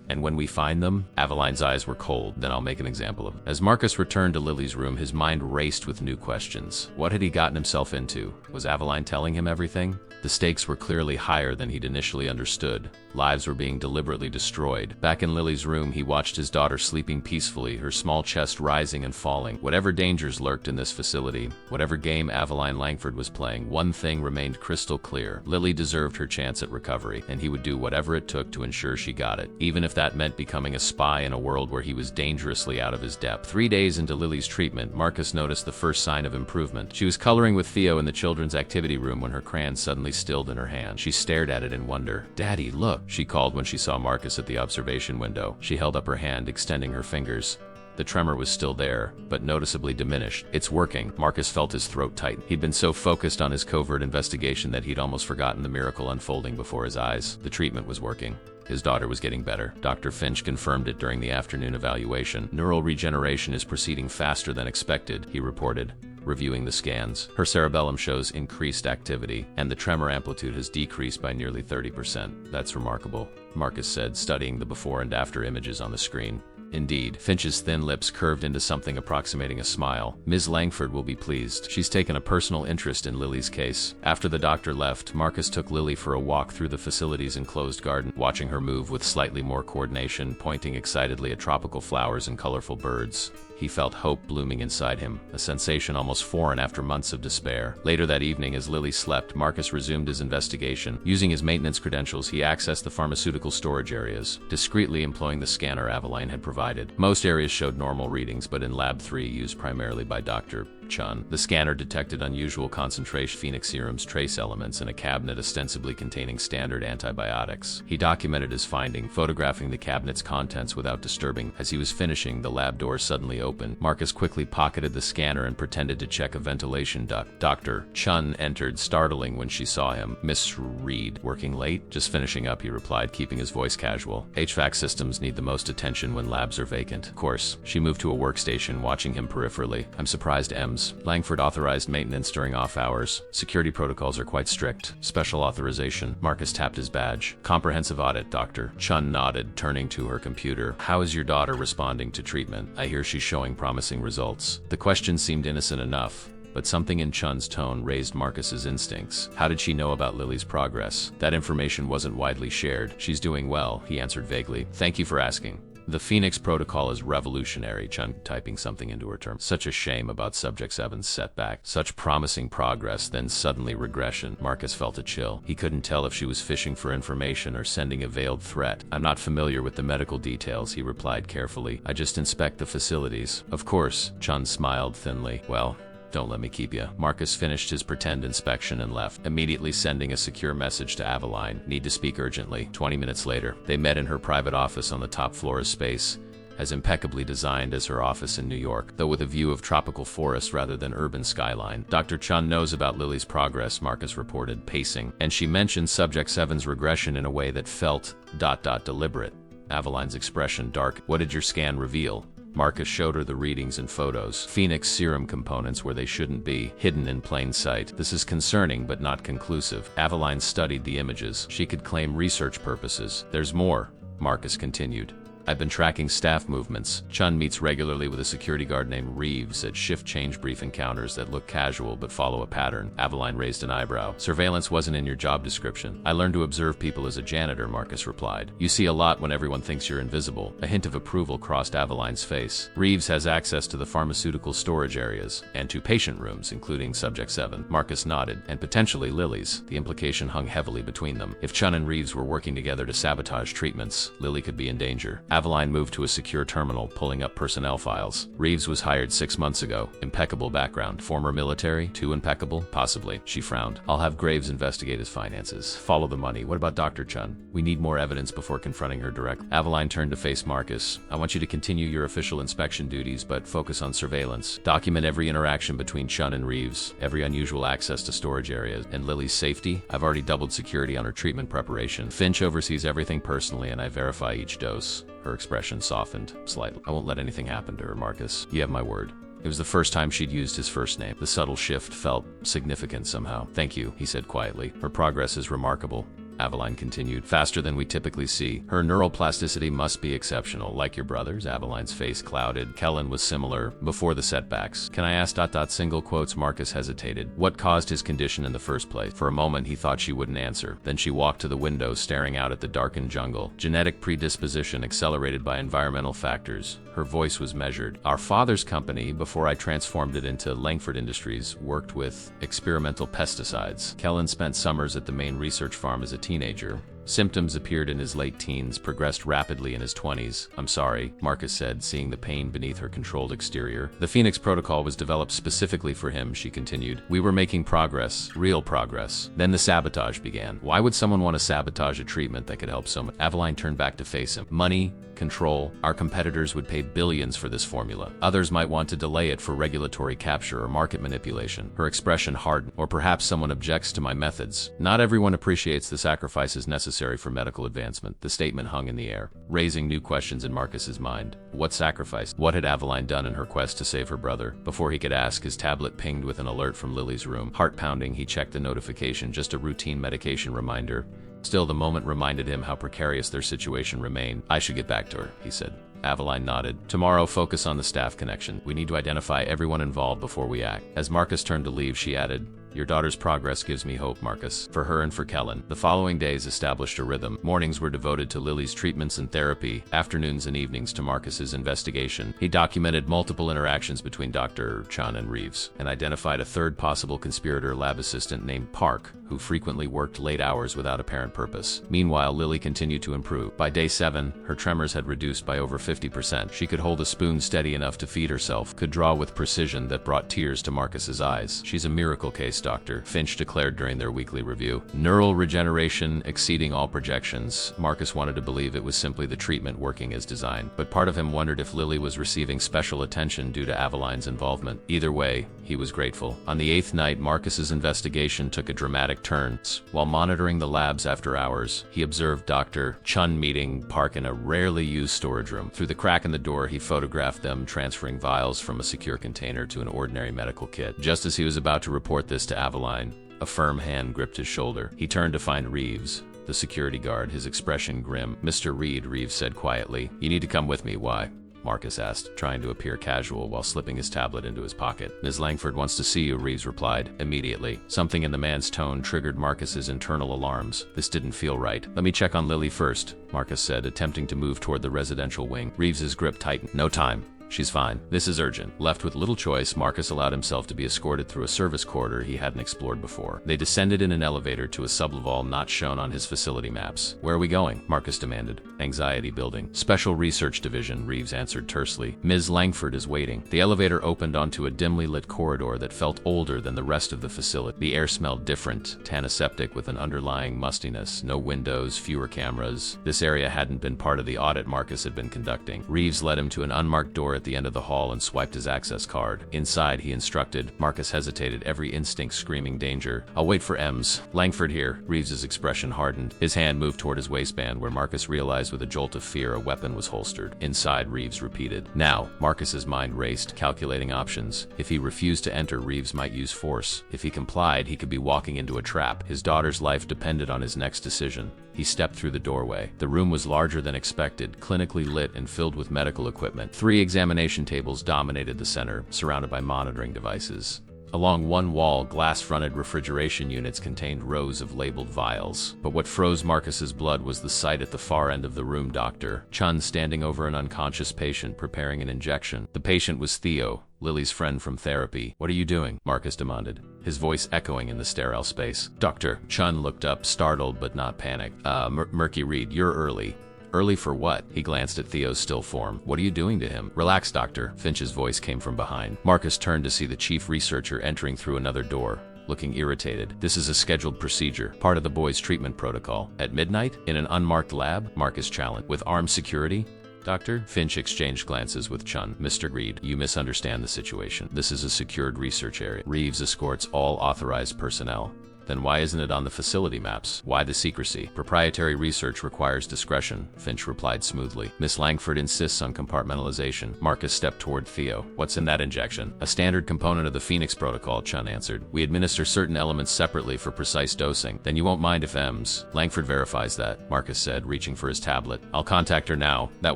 And when we find them, Aveline's eyes were cold. Then I'll make an example of him. As Marcus returned to Lily's room, his mind raced with new questions. What had he gotten himself into? Was Aveline telling him everything? The stakes were clearly higher than he'd initially understood. Lives were being deliberately destroyed. Back in Lily's room, he watched his daughter sleeping peacefully, her small chest rising and falling. Whatever dangers lurked in this facility, whatever game Aveline Langford was playing, one thing remained crystal clear. Lily deserved her chance at recovery, and he would do whatever it took to ensure she got it, even if that meant becoming a spy in a world where he was dangerously out of his depth. 3 days into Lily's treatment, Marcus noticed the first sign of improvement. She was coloring with Theo in the children's activity room when her crayon suddenly stilled in her hand. She stared at it in wonder. Daddy, look, she called when she saw Marcus at the observation window. She held up her hand, extending her fingers. The tremor was still there, but noticeably diminished. It's working. Marcus felt his throat tighten. He'd been so focused on his covert investigation that he'd almost forgotten the miracle unfolding before his eyes. The treatment was working. His daughter was getting better. Dr. Finch confirmed it during the afternoon evaluation. Neural regeneration is proceeding faster than expected, he reported, reviewing the scans. Her cerebellum shows increased activity, and the tremor amplitude has decreased by nearly 30%. That's remarkable, Marcus said, studying the before and after images on the screen. Indeed, Finch's thin lips curved into something approximating a smile. Ms. Langford will be pleased. She's taken a personal interest in Lily's case. After the doctor left, Marcus took Lily for a walk through the facility's enclosed garden, watching her move with slightly more coordination, pointing excitedly at tropical flowers and colorful birds. He felt hope blooming inside him, a sensation almost foreign after months of despair. Later that evening, as Lily slept, Marcus resumed his investigation. Using his maintenance credentials, he accessed the pharmaceutical storage areas, discreetly employing the scanner Aveline had provided. Most areas showed normal readings, but in Lab 3, used primarily by Dr. Chun. The scanner detected unusual concentration Phoenix serum's trace elements in a cabinet ostensibly containing standard antibiotics. He documented his finding, photographing the cabinet's contents without disturbing. As he was finishing, the lab door suddenly opened. Marcus quickly pocketed the scanner and pretended to check a ventilation duct. Dr. Chun entered, startling when she saw him. Miss Reed, working late? Just finishing up, he replied, keeping his voice casual. HVAC systems need the most attention when labs are vacant. Of course. She moved to a workstation, watching him peripherally. I'm surprised EMS. Langford authorized maintenance during off hours. Security protocols are quite strict. Special authorization. Marcus tapped his badge. Comprehensive audit, Doctor. Chun nodded, turning to her computer. How is your daughter responding to treatment? I hear she's showing promising results. The question seemed innocent enough, but something in Chun's tone raised Marcus's instincts. How did she know about Lily's progress? That information wasn't widely shared. She's doing well, he answered vaguely. Thank you for asking. The Phoenix protocol is revolutionary, Chun typing something into her term. Such a shame about Subject 7's setback. Such promising progress, then suddenly regression. Marcus felt a chill. He couldn't tell if she was fishing for information or sending a veiled threat. I'm not familiar with the medical details, he replied carefully. I just inspect the facilities. Of course, Chun smiled thinly. Well, don't let me keep you. Marcus finished his pretend inspection and left, immediately sending a secure message to Aveline. Need to speak urgently. 20 minutes later, they met in her private office on the top floor of space, as impeccably designed as her office in New York, though with a view of tropical forest rather than urban skyline. Dr. Chun knows about Lily's progress, Marcus reported, pacing, and she mentioned Subject 7's regression in a way that felt ... deliberate. Aveline's expression dark. What did your scan reveal? Marcus showed her the readings and photos. Phoenix serum components where they shouldn't be, hidden in plain sight. This is concerning but not conclusive. Aveline studied the images. She could claim research purposes. There's more, Marcus continued. I've been tracking staff movements. Chun meets regularly with a security guard named Reeves at shift change brief encounters that look casual but follow a pattern. Aveline raised an eyebrow. Surveillance wasn't in your job description. I learned to observe people as a janitor, Marcus replied. You see a lot when everyone thinks you're invisible. A hint of approval crossed Aveline's face. Reeves has access to the pharmaceutical storage areas and to patient rooms, including Subject 7. Marcus nodded. And potentially Lily's. The implication hung heavily between them. If Chun and Reeves were working together to sabotage treatments, Lily could be in danger. Aveline moved to a secure terminal, pulling up personnel files. Reeves was hired 6 months ago. Impeccable background. Former military? Too impeccable? Possibly. She frowned. I'll have Graves investigate his finances. Follow the money. What about Dr. Chun? We need more evidence before confronting her directly. Aveline turned to face Marcus. I want you to continue your official inspection duties, but focus on surveillance. Document every interaction between Chun and Reeves, every unusual access to storage areas, and Lily's safety. I've already doubled security on her treatment preparation. Finch oversees everything personally, and I verify each dose. Her expression softened slightly. I won't let anything happen to her, Marcus. You have my word. It was the first time she'd used his first name. The subtle shift felt significant somehow. Thank you, he said quietly. Her progress is remarkable. Aveline continued, faster than we typically see. Her neural plasticity must be exceptional. Like your brother's? Aveline's face clouded. Kellen was similar before the setbacks. Can I ask ... single quotes? Marcus hesitated. What caused his condition in the first place? For a moment he thought she wouldn't answer. Then she walked to the window, staring out at the darkened jungle. Genetic predisposition accelerated by environmental factors. Her voice was measured. Our father's company, before I transformed it into Langford Industries, worked with experimental pesticides. Kellen spent summers at the main research farm as a teenager. Symptoms appeared in his late teens, progressed rapidly in his 20s. I'm sorry, Marcus said, seeing the pain beneath her controlled exterior. The Phoenix protocol was developed specifically for him, she continued. We were making progress, real progress. Then the sabotage began. Why would someone want to sabotage a treatment that could help someone? Aveline turned back to face him. Money, control. Our competitors would pay billions for this formula. Others might want to delay it for regulatory capture or market manipulation. Her expression hardened. Or perhaps someone objects to my methods. Not everyone appreciates the sacrifices necessary for medical advancement. The statement hung in the air, raising new questions in Marcus's mind. What sacrifice? What had Aveline done in her quest to save her brother? Before he could ask, his tablet pinged with an alert from Lily's room. Heart pounding, he checked the notification, just a routine medication reminder. Still, the moment reminded him how precarious their situation remained. I should get back to her, he said. Aveline nodded. Tomorrow, focus on the staff connection. We need to identify everyone involved before we act. As Marcus turned to leave, she added, Your daughter's progress gives me hope, Marcus, for her and for Kellen. The following days established a rhythm. Mornings were devoted to Lily's treatments and therapy, afternoons and evenings to Marcus's investigation. He documented multiple interactions between Dr. Chun and Reeves, and identified a third possible conspirator lab assistant named Park, who frequently worked late hours without apparent purpose. Meanwhile, Lily continued to improve. By day 7, her tremors had reduced by over 50%. She could hold a spoon steady enough to feed herself, could draw with precision that brought tears to Marcus's eyes. She's a miracle case, Doctor, Finch declared during their weekly review. Neural regeneration exceeding all projections. Marcus wanted to believe it was simply the treatment working as designed, but part of him wondered if Lily was receiving special attention due to Aveline's involvement. Either way, he was grateful. On the 8th night, Marcus's investigation took a dramatic turn. While monitoring the labs after hours, he observed Dr. Chun meeting Park in a rarely used storage room. Through the crack in the door, he photographed them transferring vials from a secure container to an ordinary medical kit. Just as he was about to report this to Aveline, a firm hand gripped his shoulder. He turned to find Reeves, the security guard, his expression grim. "Mr. Reed," Reeves said quietly, "you need to come with me." "Why?" Marcus asked, trying to appear casual while slipping his tablet into his pocket. "Ms. Langford wants to see you," Reeves replied, immediately. Something in the man's tone triggered Marcus's internal alarms. This didn't feel right. "Let me check on Lily first," Marcus said, attempting to move toward the residential wing. Reeves's grip tightened. "No time. She's fine. This is urgent." Left with little choice, Marcus allowed himself to be escorted through a service corridor he hadn't explored before. They descended in an elevator to a sublevel not shown on his facility maps. "Where are we going?" Marcus demanded, anxiety building. "Special Research Division," Reeves answered tersely. "Ms. Langford is waiting." The elevator opened onto a dimly lit corridor that felt older than the rest of the facility. The air smelled different, antiseptic with an underlying mustiness. No windows, fewer cameras. This area hadn't been part of the audit Marcus had been conducting. Reeves led him to an unmarked door at the end of the hall and swiped his access card. Inside, he instructed. Marcus hesitated, every instinct screaming danger. "I'll wait for Ems. Langford here." Reeves's expression hardened. His hand moved toward his waistband, where Marcus realized with a jolt of fear a weapon was holstered. "Inside," Reeves repeated. Now, Marcus's mind raced, calculating options. If he refused to enter, Reeves might use force. If he complied, he could be walking into a trap. His daughter's life depended on his next decision. He stepped through the doorway. The room was larger than expected, clinically lit and filled with medical equipment. 3 examination tables dominated the center, surrounded by monitoring devices. Along one wall, glass-fronted refrigeration units contained rows of labeled vials. But what froze Marcus's blood was the sight at the far end of the room, Dr. Chun standing over an unconscious patient preparing an injection. The patient was Theo, Lily's friend from therapy. "What are you doing?" Marcus demanded, his voice echoing in the sterile space. Dr. Chun looked up, startled but not panicked. Murky Reed, you're early." "Early for what?" He glanced at Theo's still form. "What are you doing to him?" "Relax, Doctor." Finch's voice came from behind. Marcus turned to see the chief researcher entering through another door, looking irritated. "This is a scheduled procedure, part of the boy's treatment protocol." "At midnight? In an unmarked lab?" Marcus challenged. "With armed security?" "Doctor?" Finch exchanged glances with Chun. "Mr. Reed, you misunderstand the situation. This is a secured research area. Reeves escorts all authorized personnel." "Then why isn't it on the facility maps? Why the secrecy?" "Proprietary research requires discretion," Finch replied smoothly. "Miss Langford insists on compartmentalization." Marcus stepped toward Theo. "What's in that injection?" "A standard component of the Phoenix Protocol," Chun answered. "We administer certain elements separately for precise dosing." "Then you won't mind if Ems Langford verifies that," Marcus said, reaching for his tablet. "I'll contact her now." "That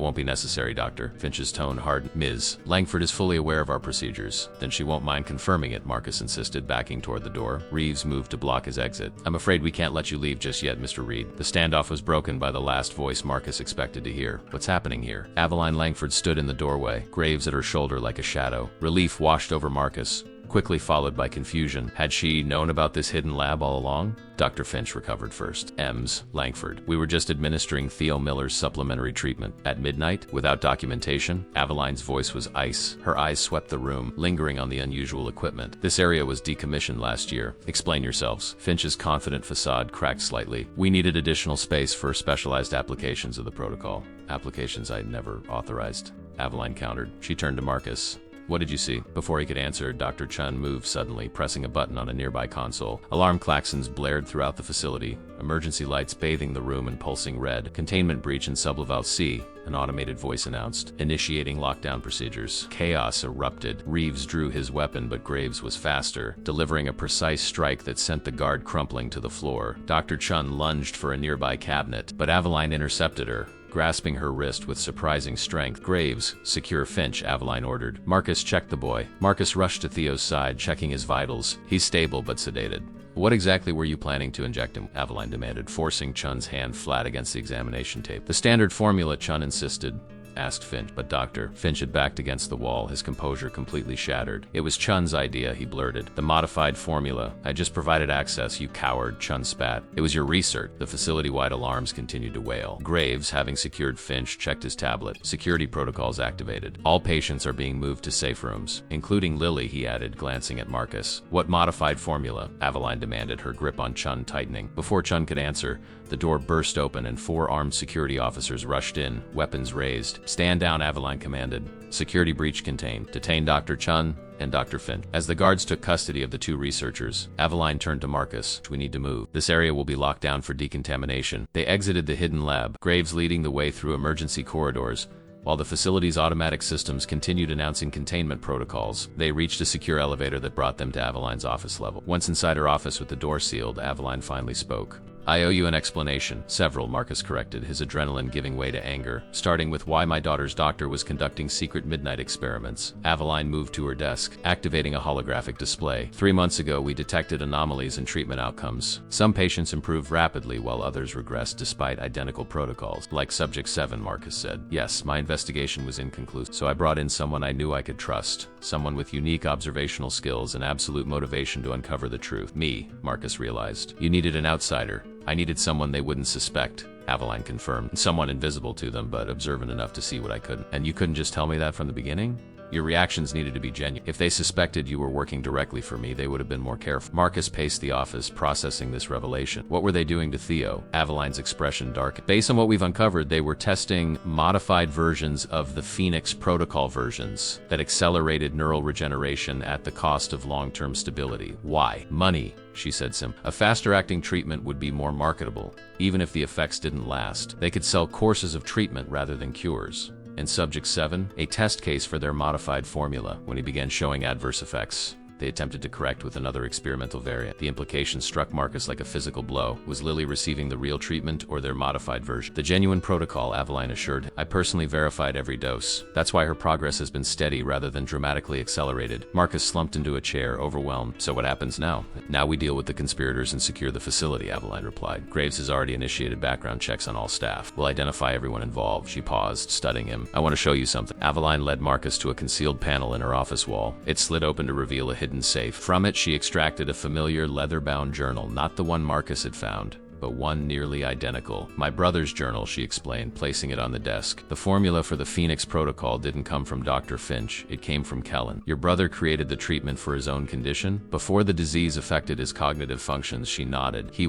won't be necessary, Doctor." Finch's tone hardened. "Ms. Langford is fully aware of our procedures." "Then she won't mind confirming it," Marcus insisted, backing toward the door. Reeves moved to block his exit. "I'm afraid we can't let you leave just yet, Mr. Reed." The standoff was broken by the last voice Marcus expected to hear. "What's happening here?" Aveline Langford stood in the doorway, Graves at her shoulder like a shadow. Relief washed over Marcus, quickly followed by confusion. Had she known about this hidden lab all along? Dr. Finch recovered first. "Ems Langford. We were just administering Theo Miller's supplementary treatment. At midnight? Without documentation?" Aveline's voice was ice. Her eyes swept the room, lingering on the unusual equipment. "This area was decommissioned last year. Explain yourselves." Finch's confident facade cracked slightly. "We needed additional space for specialized applications of the protocol." "Applications I'd never authorized," Aveline countered. She turned to Marcus. "What did you see?" Before he could answer, Dr. Chun moved suddenly, pressing a button on a nearby console. Alarm klaxons blared throughout the facility, emergency lights bathing the room in pulsing red. "Containment breach in sublevel C," an automated voice announced, initiating lockdown procedures. Chaos erupted. Reeves drew his weapon, but Graves was faster, delivering a precise strike that sent the guard crumpling to the floor. Dr. Chun lunged for a nearby cabinet, but Aveline intercepted her. grasping her wrist with surprising strength. "Graves, secure Finch," Aveline ordered. Marcus checked the boy. Marcus rushed to Theo's side, checking his vitals. "He's stable but sedated." "What exactly were you planning to inject him?" Aveline demanded, forcing Chun's hand flat against the examination tape. "The standard formula," Chun insisted. Asked Finch. "But doctor..." Finch had backed against the wall, his composure completely shattered. "It was Chun's idea," he blurted. "The modified formula. I just provided access, you coward," Chun spat. "It was your research." The facility-wide alarms continued to wail. Graves, having secured Finch, checked his tablet. Security protocols activated. "All patients are being moved to safe rooms, including Lily," he added, glancing at Marcus. "What modified formula?" Aveline demanded, her grip on Chun tightening. Before Chun could answer, the door burst open and 4 armed security officers rushed in, weapons raised. "Stand down," Aveline commanded. "Security breach contained. Detain Dr. Chun and Dr. Finch." As the guards took custody of the 2 researchers, Aveline turned to Marcus. "We need to move. This area will be locked down for decontamination." They exited the hidden lab, Graves leading the way through emergency corridors, while the facility's automatic systems continued announcing containment protocols. They reached a secure elevator that brought them to Aveline's office level. Once inside her office with the door sealed, Aveline finally spoke. "I owe you an explanation." "Several," Marcus corrected, his adrenaline giving way to anger. "Starting with why my daughter's doctor was conducting secret midnight experiments." Aveline moved to her desk, activating a holographic display. 3 months ago, we detected anomalies in treatment outcomes. Some patients improved rapidly while others regressed despite identical protocols. "Like Subject 7, Marcus said. "Yes, my investigation was inconclusive, so I brought in someone I knew I could trust. Someone with unique observational skills and absolute motivation to uncover the truth." "Me," Marcus realized. "You needed an outsider." "I needed someone they wouldn't suspect," Aveline confirmed. "Someone invisible to them, but observant enough to see what I couldn't." "And you couldn't just tell me that from the beginning?" "Your reactions needed to be genuine. If they suspected you were working directly for me, they would have been more careful." Marcus paced the office, processing this revelation. "What were they doing to Theo?" Aveline's expression darkened. "Based on what we've uncovered, they were testing modified versions of the Phoenix protocol versions that accelerated neural regeneration at the cost of long-term stability." "Why?" "Money," she said simply. "A faster-acting treatment would be more marketable, even if the effects didn't last. They could sell courses of treatment rather than cures." In Subject 7, a test case for their modified formula. When he began showing adverse effects, they attempted to correct with another experimental variant. The implication struck Marcus like a physical blow. Was Lily receiving the real treatment or their modified version? "The genuine protocol," Aveline assured him. "I personally verified every dose. That's why her progress has been steady rather than dramatically accelerated." Marcus slumped into a chair, overwhelmed. "So what happens now?" "Now we deal with the conspirators and secure the facility," Aveline replied. "Graves has already initiated background checks on all staff. We'll identify everyone involved." She paused, studying him. "I want to show you something." Aveline led Marcus to a concealed panel in her office wall. It slid open to reveal a hidden safe. From it, she extracted a familiar leather-bound journal, not the one Marcus had found, but one nearly identical. "My brother's journal," she explained, placing it on the desk. "The formula for the Phoenix protocol didn't come from Dr. Finch, it came from Kellen. Your brother created the treatment for his own condition? Before the disease affected his cognitive functions," she nodded. "He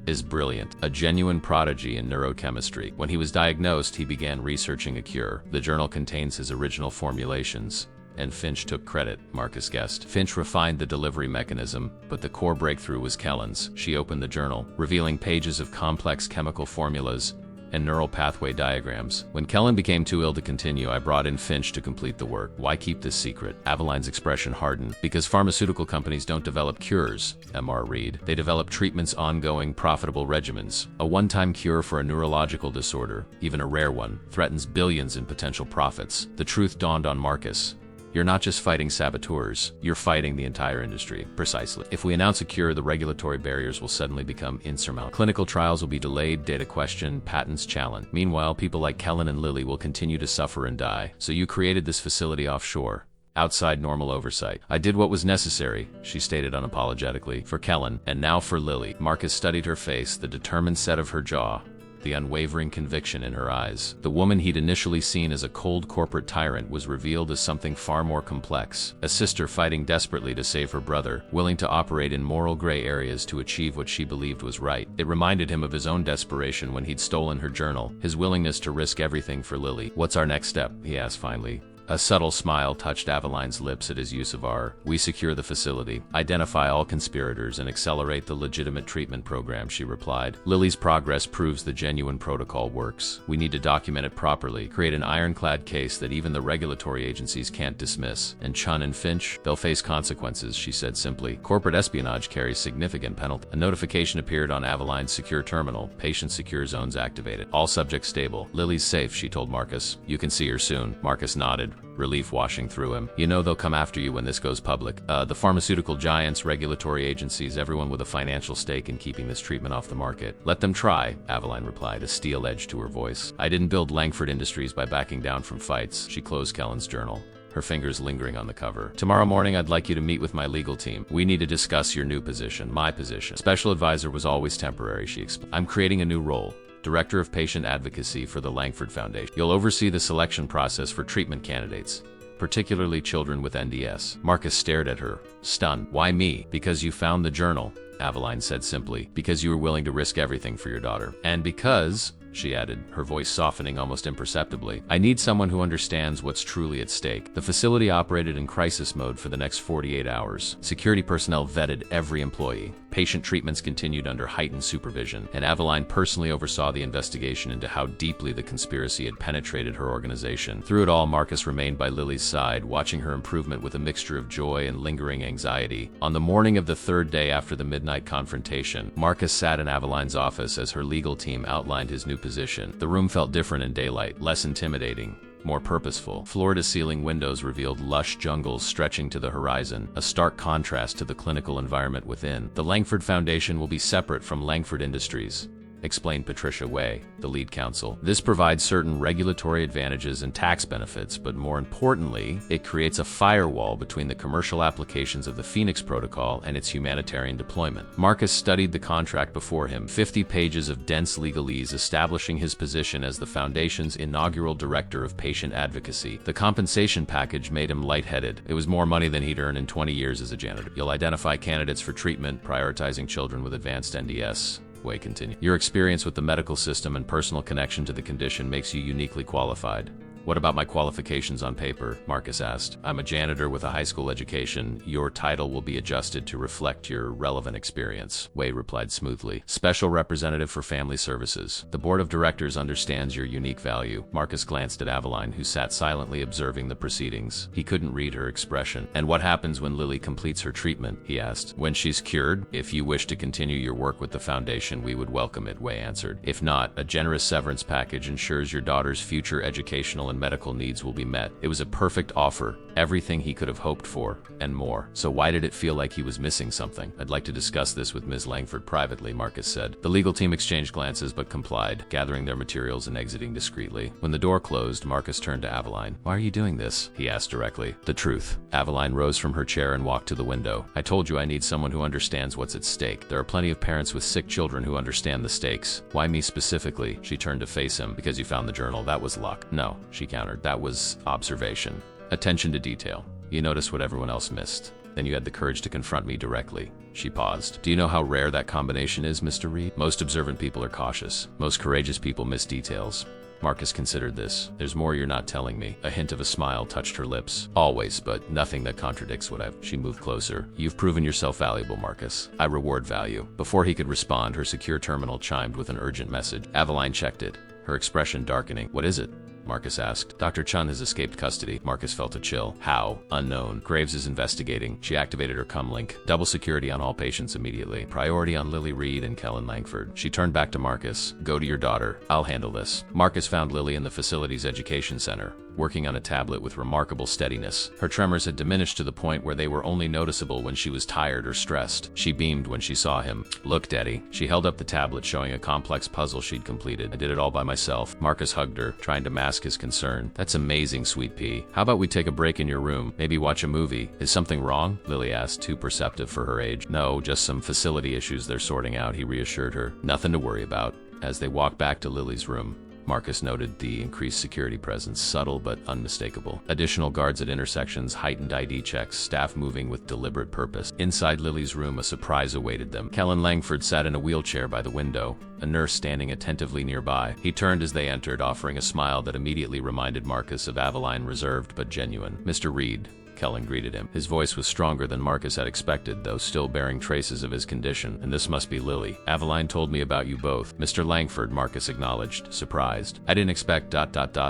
is brilliant, a genuine prodigy in neurochemistry. When he was diagnosed, he began researching a cure. The journal contains his original formulations. And Finch took credit," Marcus guessed. "Finch refined the delivery mechanism, but the core breakthrough was Kellen's." She opened the journal, revealing pages of complex chemical formulas and neural pathway diagrams. "When Kellen became too ill to continue, I brought in Finch to complete the work." "Why keep this secret?" Aveline's expression hardened. "Because pharmaceutical companies don't develop cures," M.R. Reed. "They develop treatments, ongoing, profitable regimens. A one-time cure for a neurological disorder, even a rare one, threatens billions in potential profits." The truth dawned on Marcus. "You're not just fighting saboteurs, you're fighting the entire industry." "Precisely. If we announce a cure, the regulatory barriers will suddenly become insurmountable. Clinical trials will be delayed, data questioned, patents challenged. Meanwhile, people like Kellen and Lily will continue to suffer and die. So you created this facility offshore, outside normal oversight." "I did what was necessary," she stated unapologetically, "for Kellen, and now for Lily." Marcus studied her face, the determined set of her jaw, the unwavering conviction in her eyes. The woman he'd initially seen as a cold corporate tyrant was revealed as something far more complex. A sister fighting desperately to save her brother, willing to operate in moral gray areas to achieve what she believed was right. It reminded him of his own desperation when he'd stolen her journal, his willingness to risk everything for Lily. "What's our next step?" he asked finally. A subtle smile touched Aveline's lips at his use of we secure the facility, identify all conspirators, and accelerate the legitimate treatment program, she replied. Lily's progress proves the genuine protocol works. We need to document it properly, create an ironclad case that even the regulatory agencies can't dismiss. And Chun and Finch, they'll face consequences, she said simply. Corporate espionage carries significant penalty. A notification appeared on Aveline's secure terminal. Patient secure zones activated. All subjects stable. Lily's safe, she told Marcus. You can see her soon. Marcus nodded, relief washing through him. You know they'll come after you when this goes public. The pharmaceutical giants, regulatory agencies, everyone with a financial stake in keeping this treatment off the market. Let them try, Aveline replied, a steel edge to her voice. I didn't build Langford Industries by backing down from fights. She closed Kellen's journal, her fingers lingering on the cover. Tomorrow morning, I'd like you to meet with my legal team. We need to discuss your new position, my position. Special advisor was always temporary, she explained. I'm creating a new role. Director of Patient Advocacy for the Langford Foundation. You'll oversee the selection process for treatment candidates, particularly children with NDS. Marcus stared at her, stunned. Why me? Because you found the journal, Aveline said simply. Because you were willing to risk everything for your daughter. And because, she added, her voice softening almost imperceptibly, I need someone who understands what's truly at stake. The facility operated in crisis mode for the next 48 hours. Security personnel vetted every employee. Patient treatments continued under heightened supervision, and Aveline personally oversaw the investigation into how deeply the conspiracy had penetrated her organization. Through it all, Marcus remained by Lily's side, watching her improvement with a mixture of joy and lingering anxiety. On the morning of the third day after the midnight confrontation, Marcus sat in Aveline's office as her legal team outlined his new position. The room felt different in daylight, less intimidating, more purposeful. Floor-to-ceiling windows revealed lush jungles stretching to the horizon, a stark contrast to the clinical environment within. The Langford Foundation will be separate from Langford Industries, explained Patricia Way, the lead counsel. This provides certain regulatory advantages and tax benefits, but more importantly, it creates a firewall between the commercial applications of the Phoenix Protocol and its humanitarian deployment. Marcus studied the contract before him, 50 pages of dense legalese establishing his position as the Foundation's inaugural Director of Patient Advocacy. The compensation package made him lightheaded. It was more money than he'd earned in 20 years as a janitor. You'll identify candidates for treatment, prioritizing children with advanced NDS. Way continued. Your experience with the medical system and personal connection to the condition makes you uniquely qualified. What about my qualifications on paper? Marcus asked. I'm a janitor with a high school education. Your title will be adjusted to reflect your relevant experience, Way replied smoothly. Special Representative for Family Services. The Board of Directors understands your unique value. Marcus glanced at Aveline, who sat silently observing the proceedings. He couldn't read her expression. And what happens when Lily completes her treatment? He asked. When she's cured, if you wish to continue your work with the Foundation, we would welcome it, Way answered. If not, a generous severance package ensures your daughter's future educational and medical needs will be met. It was a perfect offer, everything he could have hoped for, and more. So why did it feel like he was missing something? I'd like to discuss this with Ms. Langford privately, Marcus said. The legal team exchanged glances but complied, gathering their materials and exiting discreetly. When the door closed, Marcus turned to Aveline. Why are you doing this? He asked directly. The truth. Aveline rose from her chair and walked to the window. I told you I need someone who understands what's at stake. There are plenty of parents with sick children who understand the stakes. Why me specifically? She turned to face him. Because you found the journal. That was luck. No, she countered. That was observation. Attention to detail. You noticed what everyone else missed. Then you had the courage to confront me directly. She paused. Do you know how rare that combination is, Mr. Reed? Most observant people are cautious. Most courageous people miss details. Marcus considered this. There's more you're not telling me. A hint of a smile touched her lips. Always, but nothing that contradicts what I've... She moved closer. You've proven yourself valuable, Marcus. I reward value. Before he could respond, her secure terminal chimed with an urgent message. Aveline checked it, her expression darkening. What is it? Marcus asked. Dr. Chun has escaped custody. Marcus felt a chill. How? Unknown. Graves is investigating. She activated her comlink. Double security on all patients immediately. Priority on Lily Reed and Kellen Langford. She turned back to Marcus. Go to your daughter. I'll handle this. Marcus found Lily in the facility's education center, working on a tablet with remarkable steadiness. Her tremors had diminished to the point where they were only noticeable when she was tired or stressed. She beamed when she saw him. Look, Daddy. She held up the tablet showing a complex puzzle she'd completed. I did it all by myself. Marcus hugged her, trying to mask his concern. That's amazing, sweet pea. How about we take a break in your room? Maybe watch a movie? Is something wrong? Lily asked, too perceptive for her age. No, just some facility issues they're sorting out, he reassured her. Nothing to worry about. As they walked back to Lily's room, Marcus noted the increased security presence, subtle but unmistakable. Additional guards at intersections, heightened ID checks, staff moving with deliberate purpose. Inside Lily's room, a surprise awaited them. Kellen Langford sat in a wheelchair by the window, a nurse standing attentively nearby. He turned as they entered, offering a smile that immediately reminded Marcus of Aveline, reserved but genuine. "Mr. Reed," Kellen greeted him. His voice was stronger than Marcus had expected, though still bearing traces of his condition. "And this must be Lily. Aveline told me about you both." "Mr. Langford," Marcus acknowledged, surprised. "I didn't expect ...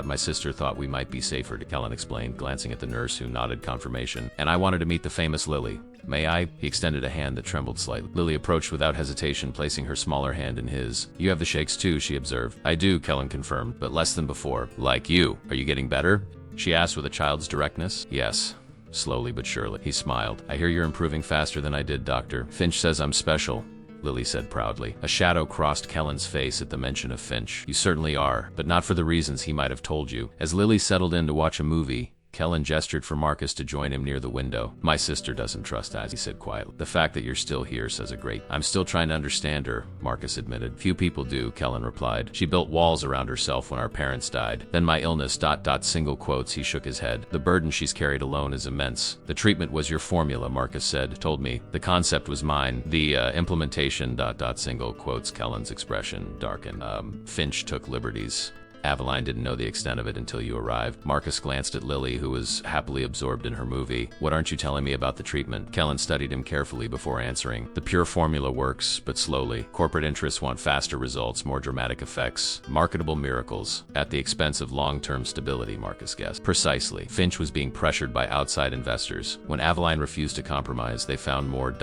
My sister thought we might be safer," Kellen explained, glancing at the nurse who nodded confirmation. "And I wanted to meet the famous Lily. May I?" He extended a hand that trembled slightly. Lily approached without hesitation, placing her smaller hand in his. "You have the shakes too," she observed. "I do," Kellen confirmed, "but less than before." "Like you. Are you getting better?" she asked with a child's directness. "Yes. Slowly but surely." He smiled. "I hear you're improving faster than I did, Doctor. Finch says I'm special," Lily said proudly. A shadow crossed Kellen's face at the mention of Finch. "You certainly are, but not for the reasons he might have told you." As Lily settled in to watch a movie, Kellen gestured for Marcus to join him near the window. "My sister doesn't trust us," he said quietly. "The fact that you're still here says a great..." "I'm still trying to understand her," Marcus admitted. "Few people do," Kellen replied. "She built walls around herself when our parents died. Then my illness... Single quotes." He shook his head. "The burden she's carried alone is immense." "The treatment was your formula," Marcus said. "Told me. The concept was mine. The implementation... Single quotes." Kellen's expression darkened. "Finch took liberties. Aveline didn't know the extent of it until you arrived." Marcus glanced at Lily, who was happily absorbed in her movie. "What aren't you telling me about the treatment?" Kellen studied him carefully before answering. "The pure formula works, but slowly. Corporate interests want faster results, more dramatic effects, marketable miracles, at the expense of long-term stability," Marcus guessed. "Precisely. Finch was being pressured by outside investors. When Aveline refused to compromise, they found more...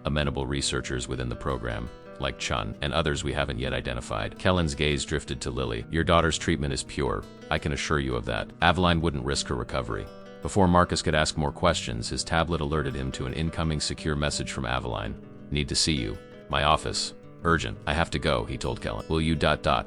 amenable researchers within the program, like Chun, and others we haven't yet identified." Kellen's gaze drifted to Lily. "Your daughter's treatment is pure. I can assure you of that. Aveline wouldn't risk her recovery." Before Marcus could ask more questions, his tablet alerted him to an incoming secure message from Aveline. "Need to see you. My office. Urgent. I have to go," he told Kellen. "Will you...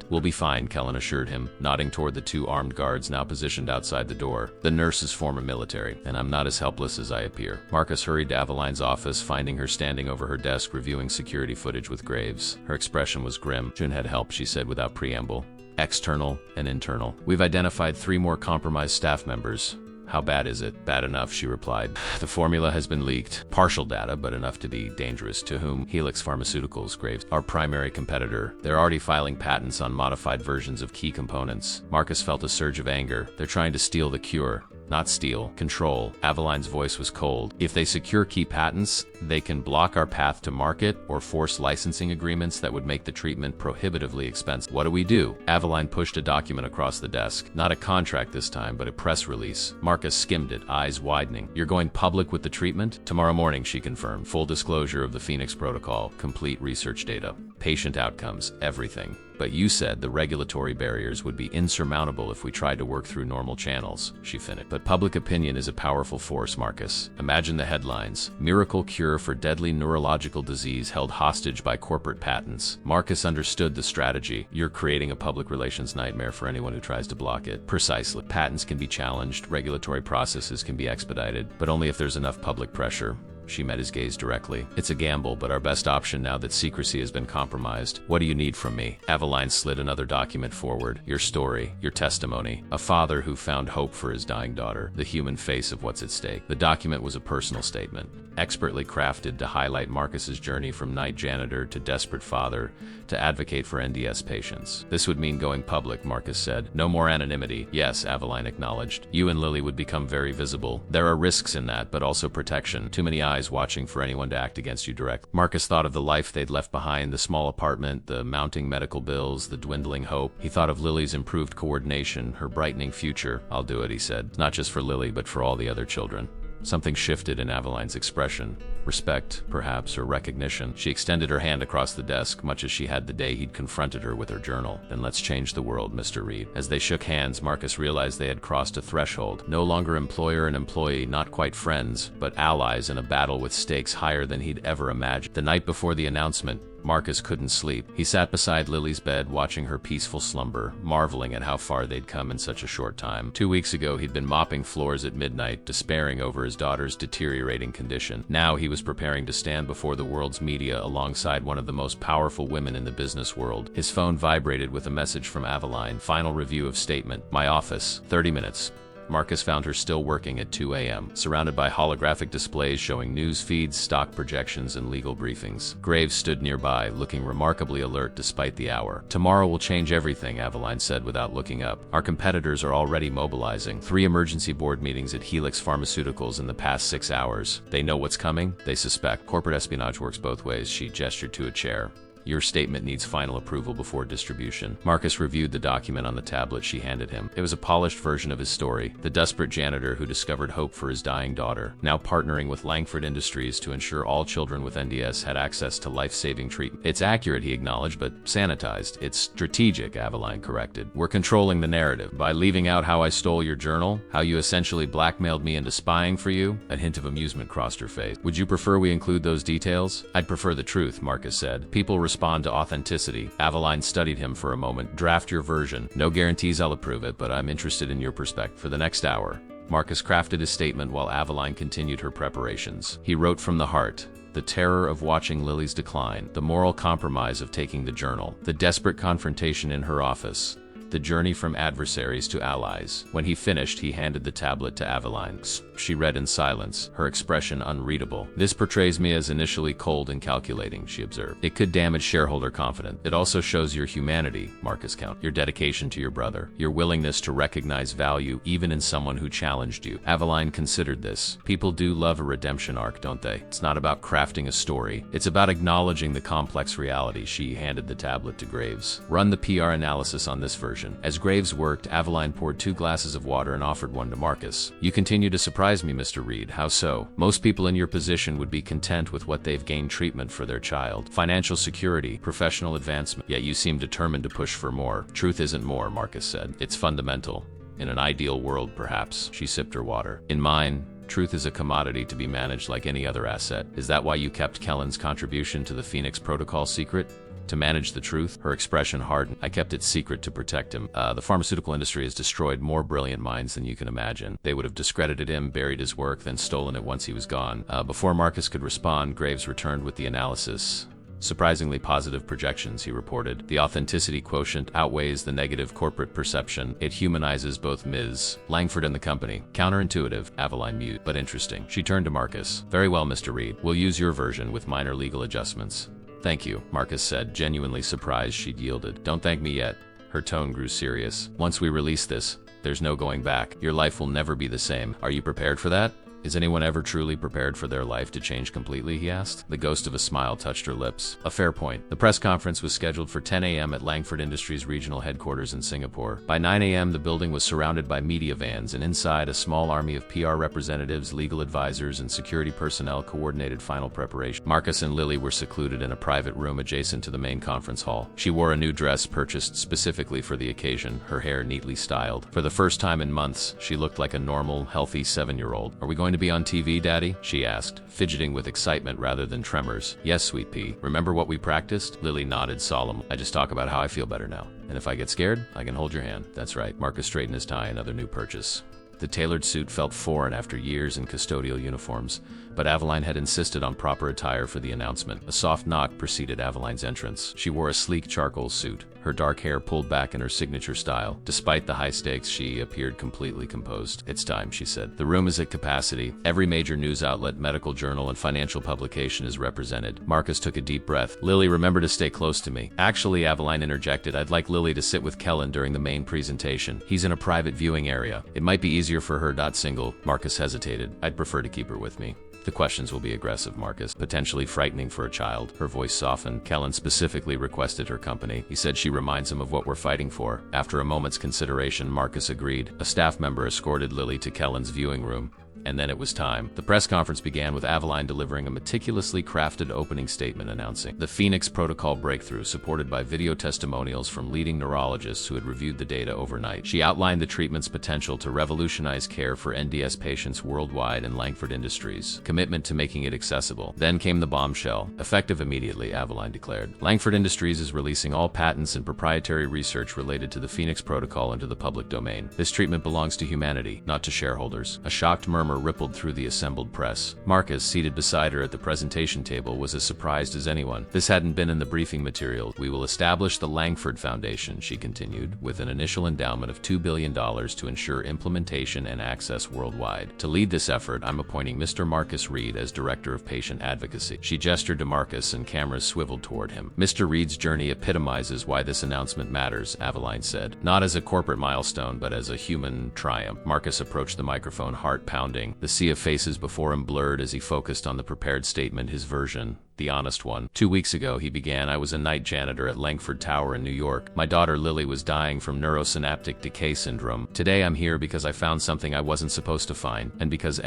We'll be fine," Kellen assured him, nodding toward the two armed guards now positioned outside the door. "The nurse is former military, and I'm not as helpless as I appear." Marcus hurried to Aveline's office, finding her standing over her desk reviewing security footage with Graves. Her expression was grim. "Jun had help," she said without preamble. "External and internal. We've identified 3 more compromised staff members." "How bad is it?" "Bad enough," she replied. "The formula has been leaked. Partial data, but enough to be dangerous." "To whom?" "Helix Pharmaceuticals, Graves. Our primary competitor. They're already filing patents on modified versions of key components." Marcus felt a surge of anger. "They're trying to steal the cure." "Not steal. Control." Aveline's voice was cold. "If they secure key patents, they can block our path to market or force licensing agreements that would make the treatment prohibitively expensive. What do we do?" Aveline pushed a document across the desk. Not a contract this time, but a press release. Marcus skimmed it, eyes widening. "You're going public with the treatment?" "Tomorrow morning," she confirmed. "Full disclosure of the Phoenix Protocol, complete research data, patient outcomes, everything. But you said the regulatory barriers would be insurmountable if we tried to work through normal channels," she finished. "But public opinion is a powerful force, Marcus. Imagine the headlines. Miracle cure for deadly neurological disease held hostage by corporate patents." Marcus understood the strategy. "You're creating a public relations nightmare for anyone who tries to block it." "Precisely. Patents can be challenged, regulatory processes can be expedited, but only if there's enough public pressure." She met his gaze directly. "It's a gamble, but our best option now that secrecy has been compromised. What do you need from me?" Aveline slid another document forward. "Your story, your testimony. A father who found hope for his dying daughter. The human face of what's at stake." The document was a personal statement, expertly crafted to highlight Marcus's journey from night janitor to desperate father to advocate for NDS patients. "This would mean going public," Marcus said. "No more anonymity." "Yes," Aveline acknowledged. "You and Lily would become very visible. There are risks in that, but also protection. Too many eyes watching for anyone to act against you directly." Marcus thought of the life they'd left behind, the small apartment, the mounting medical bills, the dwindling hope. He thought of Lily's improved coordination, her brightening future. "I'll do it," he said. "Not just for Lily, but for all the other children." Something shifted in Aveline's expression. Respect, perhaps, or recognition. She extended her hand across the desk, much as she had the day he'd confronted her with her journal. "Then let's change the world, Mr. Reed." As they shook hands, Marcus realized they had crossed a threshold. No longer employer and employee, not quite friends, but allies in a battle with stakes higher than he'd ever imagined. The night before the announcement, Marcus couldn't sleep. He sat beside Lily's bed watching her peaceful slumber, marveling at how far they'd come in such a short time. 2 weeks ago, he'd been mopping floors at midnight, despairing over his daughter's deteriorating condition. Now he was preparing to stand before the world's media alongside one of the most powerful women in the business world. His phone vibrated with a message from Aveline. Final review of statement. My office. 30 minutes. Marcus found her still working at 2 a.m., surrounded by holographic displays showing news feeds, stock projections, and legal briefings. Graves stood nearby, looking remarkably alert despite the hour. Tomorrow will change everything, Aveline said without looking up. Our competitors are already mobilizing. 3 emergency board meetings at Helix Pharmaceuticals in the past 6 hours. They know what's coming. They suspect. Corporate espionage works both ways. She gestured to a chair. Your statement needs final approval before distribution. Marcus reviewed the document on the tablet she handed him. It was a polished version of his story. The desperate janitor who discovered hope for his dying daughter, now partnering with Langford Industries to ensure all children with NDS had access to life-saving treatment. It's accurate, he acknowledged, but sanitized. It's strategic, Aveline corrected. We're controlling the narrative by leaving out how I stole your journal, how you essentially blackmailed me into spying for you. A hint of amusement crossed her face. Would you prefer we include those details? I'd prefer the truth, Marcus said. People respond to authenticity. Aveline studied him for a moment. Draft your version. No guarantees I'll approve it, but I'm interested in your perspective. For the next hour, Marcus crafted his statement while Aveline continued her preparations. He wrote from the heart. The terror of watching Lily's decline, the moral compromise of taking the journal, the desperate confrontation in her office, the journey from adversaries to allies. When he finished, he handed the tablet to Aveline. She read in silence, her expression unreadable. This portrays me as initially cold and calculating, she observed. It could damage shareholder confidence. It also shows your humanity, Marcus Count, your dedication to your brother, your willingness to recognize value even in someone who challenged you. Aveline considered this. People do love a redemption arc, don't they? It's not about crafting a story. It's about acknowledging the complex reality. She handed the tablet to Graves. Run the PR analysis on this version. As Graves worked, Aveline poured 2 glasses of water and offered one to Marcus. You continue to surprise me, Mr. Reed. How so? Most people in your position would be content with what they've gained treatment for their child. Financial security, professional advancement. Yet you seem determined to push for more. Truth isn't more, Marcus said. It's fundamental. In an ideal world, perhaps. She sipped her water. In mine, truth is a commodity to be managed like any other asset. Is that why you kept Kellen's contribution to the Phoenix Protocol secret? To manage the truth? Her expression hardened. I kept it secret to protect him. The pharmaceutical industry has destroyed more brilliant minds than you can imagine. They would have discredited him, buried his work, then stolen it once he was gone. Before Marcus could respond, Graves returned with the analysis. Surprisingly positive projections, he reported. The authenticity quotient outweighs the negative corporate perception. It humanizes both Ms. Langford and the company. Counterintuitive, Aveline mused, but interesting. She turned to Marcus. Very well, Mr. Reed. We'll use your version with minor legal adjustments. Thank you, Marcus said, genuinely surprised she'd yielded. Don't thank me yet. Her tone grew serious. Once we release this, there's no going back. Your life will never be the same. Are you prepared for that? Is anyone ever truly prepared for their life to change completely, he asked. The ghost of a smile touched her lips. A fair point. The press conference was scheduled for 10 a.m. at Langford Industries regional headquarters in Singapore. By 9 a.m., the building was surrounded by media vans, and inside, a small army of PR representatives, legal advisors, and security personnel coordinated final preparation. Marcus and Lily were secluded in a private room adjacent to the main conference hall. She wore a new dress purchased specifically for the occasion, her hair neatly styled. For the first time in months, she looked like a normal, healthy 7-year-old. Are we going to be on TV, Daddy? She asked, fidgeting with excitement rather than tremors. Yes, sweet pea. Remember what we practiced? Lily nodded solemnly. I just talk about how I feel better now. And if I get scared, I can hold your hand. That's right. Marcus straightened his tie, another new purchase. The tailored suit felt foreign after years in custodial uniforms, but Aveline had insisted on proper attire for the announcement. A soft knock preceded Aveline's entrance. She wore a sleek charcoal suit, her dark hair pulled back in her signature style. Despite the high stakes, she appeared completely composed. It's time, she said. The room is at capacity. Every major news outlet, medical journal, and financial publication is represented. Marcus took a deep breath. Lily, remember to stay close to me. Actually, Aveline interjected, I'd like Lily to sit with Kellen during the main presentation. He's in a private viewing area. It might be easier for her. Single. Marcus hesitated. I'd prefer to keep her with me. The questions will be aggressive, Marcus, potentially frightening for a child. Her voice softened. Kellen specifically requested her company. He said she reminds him of what we're fighting for. After a moment's consideration, Marcus agreed. A staff member escorted Lily to Kellen's viewing room. And then it was time. The press conference began with Aveline delivering a meticulously crafted opening statement announcing the Phoenix Protocol breakthrough, supported by video testimonials from leading neurologists who had reviewed the data overnight. She outlined the treatment's potential to revolutionize care for NDS patients worldwide and Langford Industries' commitment to making it accessible. Then came the bombshell. Effective immediately, Aveline declared. Langford Industries is releasing all patents and proprietary research related to the Phoenix Protocol into the public domain. This treatment belongs to humanity, not to shareholders. A shocked murmur rippled through the assembled press. Marcus, seated beside her at the presentation table, was as surprised as anyone. This hadn't been in the briefing material. We will establish the Langford Foundation, she continued, with an initial endowment of $2 billion to ensure implementation and access worldwide. To lead this effort, I'm appointing Mr. Marcus Reed as Director of Patient Advocacy. She gestured to Marcus and cameras swiveled toward him. Mr. Reed's journey epitomizes why this announcement matters, Aveline said. Not as a corporate milestone, but as a human triumph. Marcus approached the microphone, heart pounding. The sea of faces before him blurred as he focused on the prepared statement, his version, the honest one. 2 weeks ago, he began, I was a night janitor at Langford Tower in New York. My daughter Lily was dying from neurosynaptic decay syndrome. Today I'm here because I found something I wasn't supposed to find, and because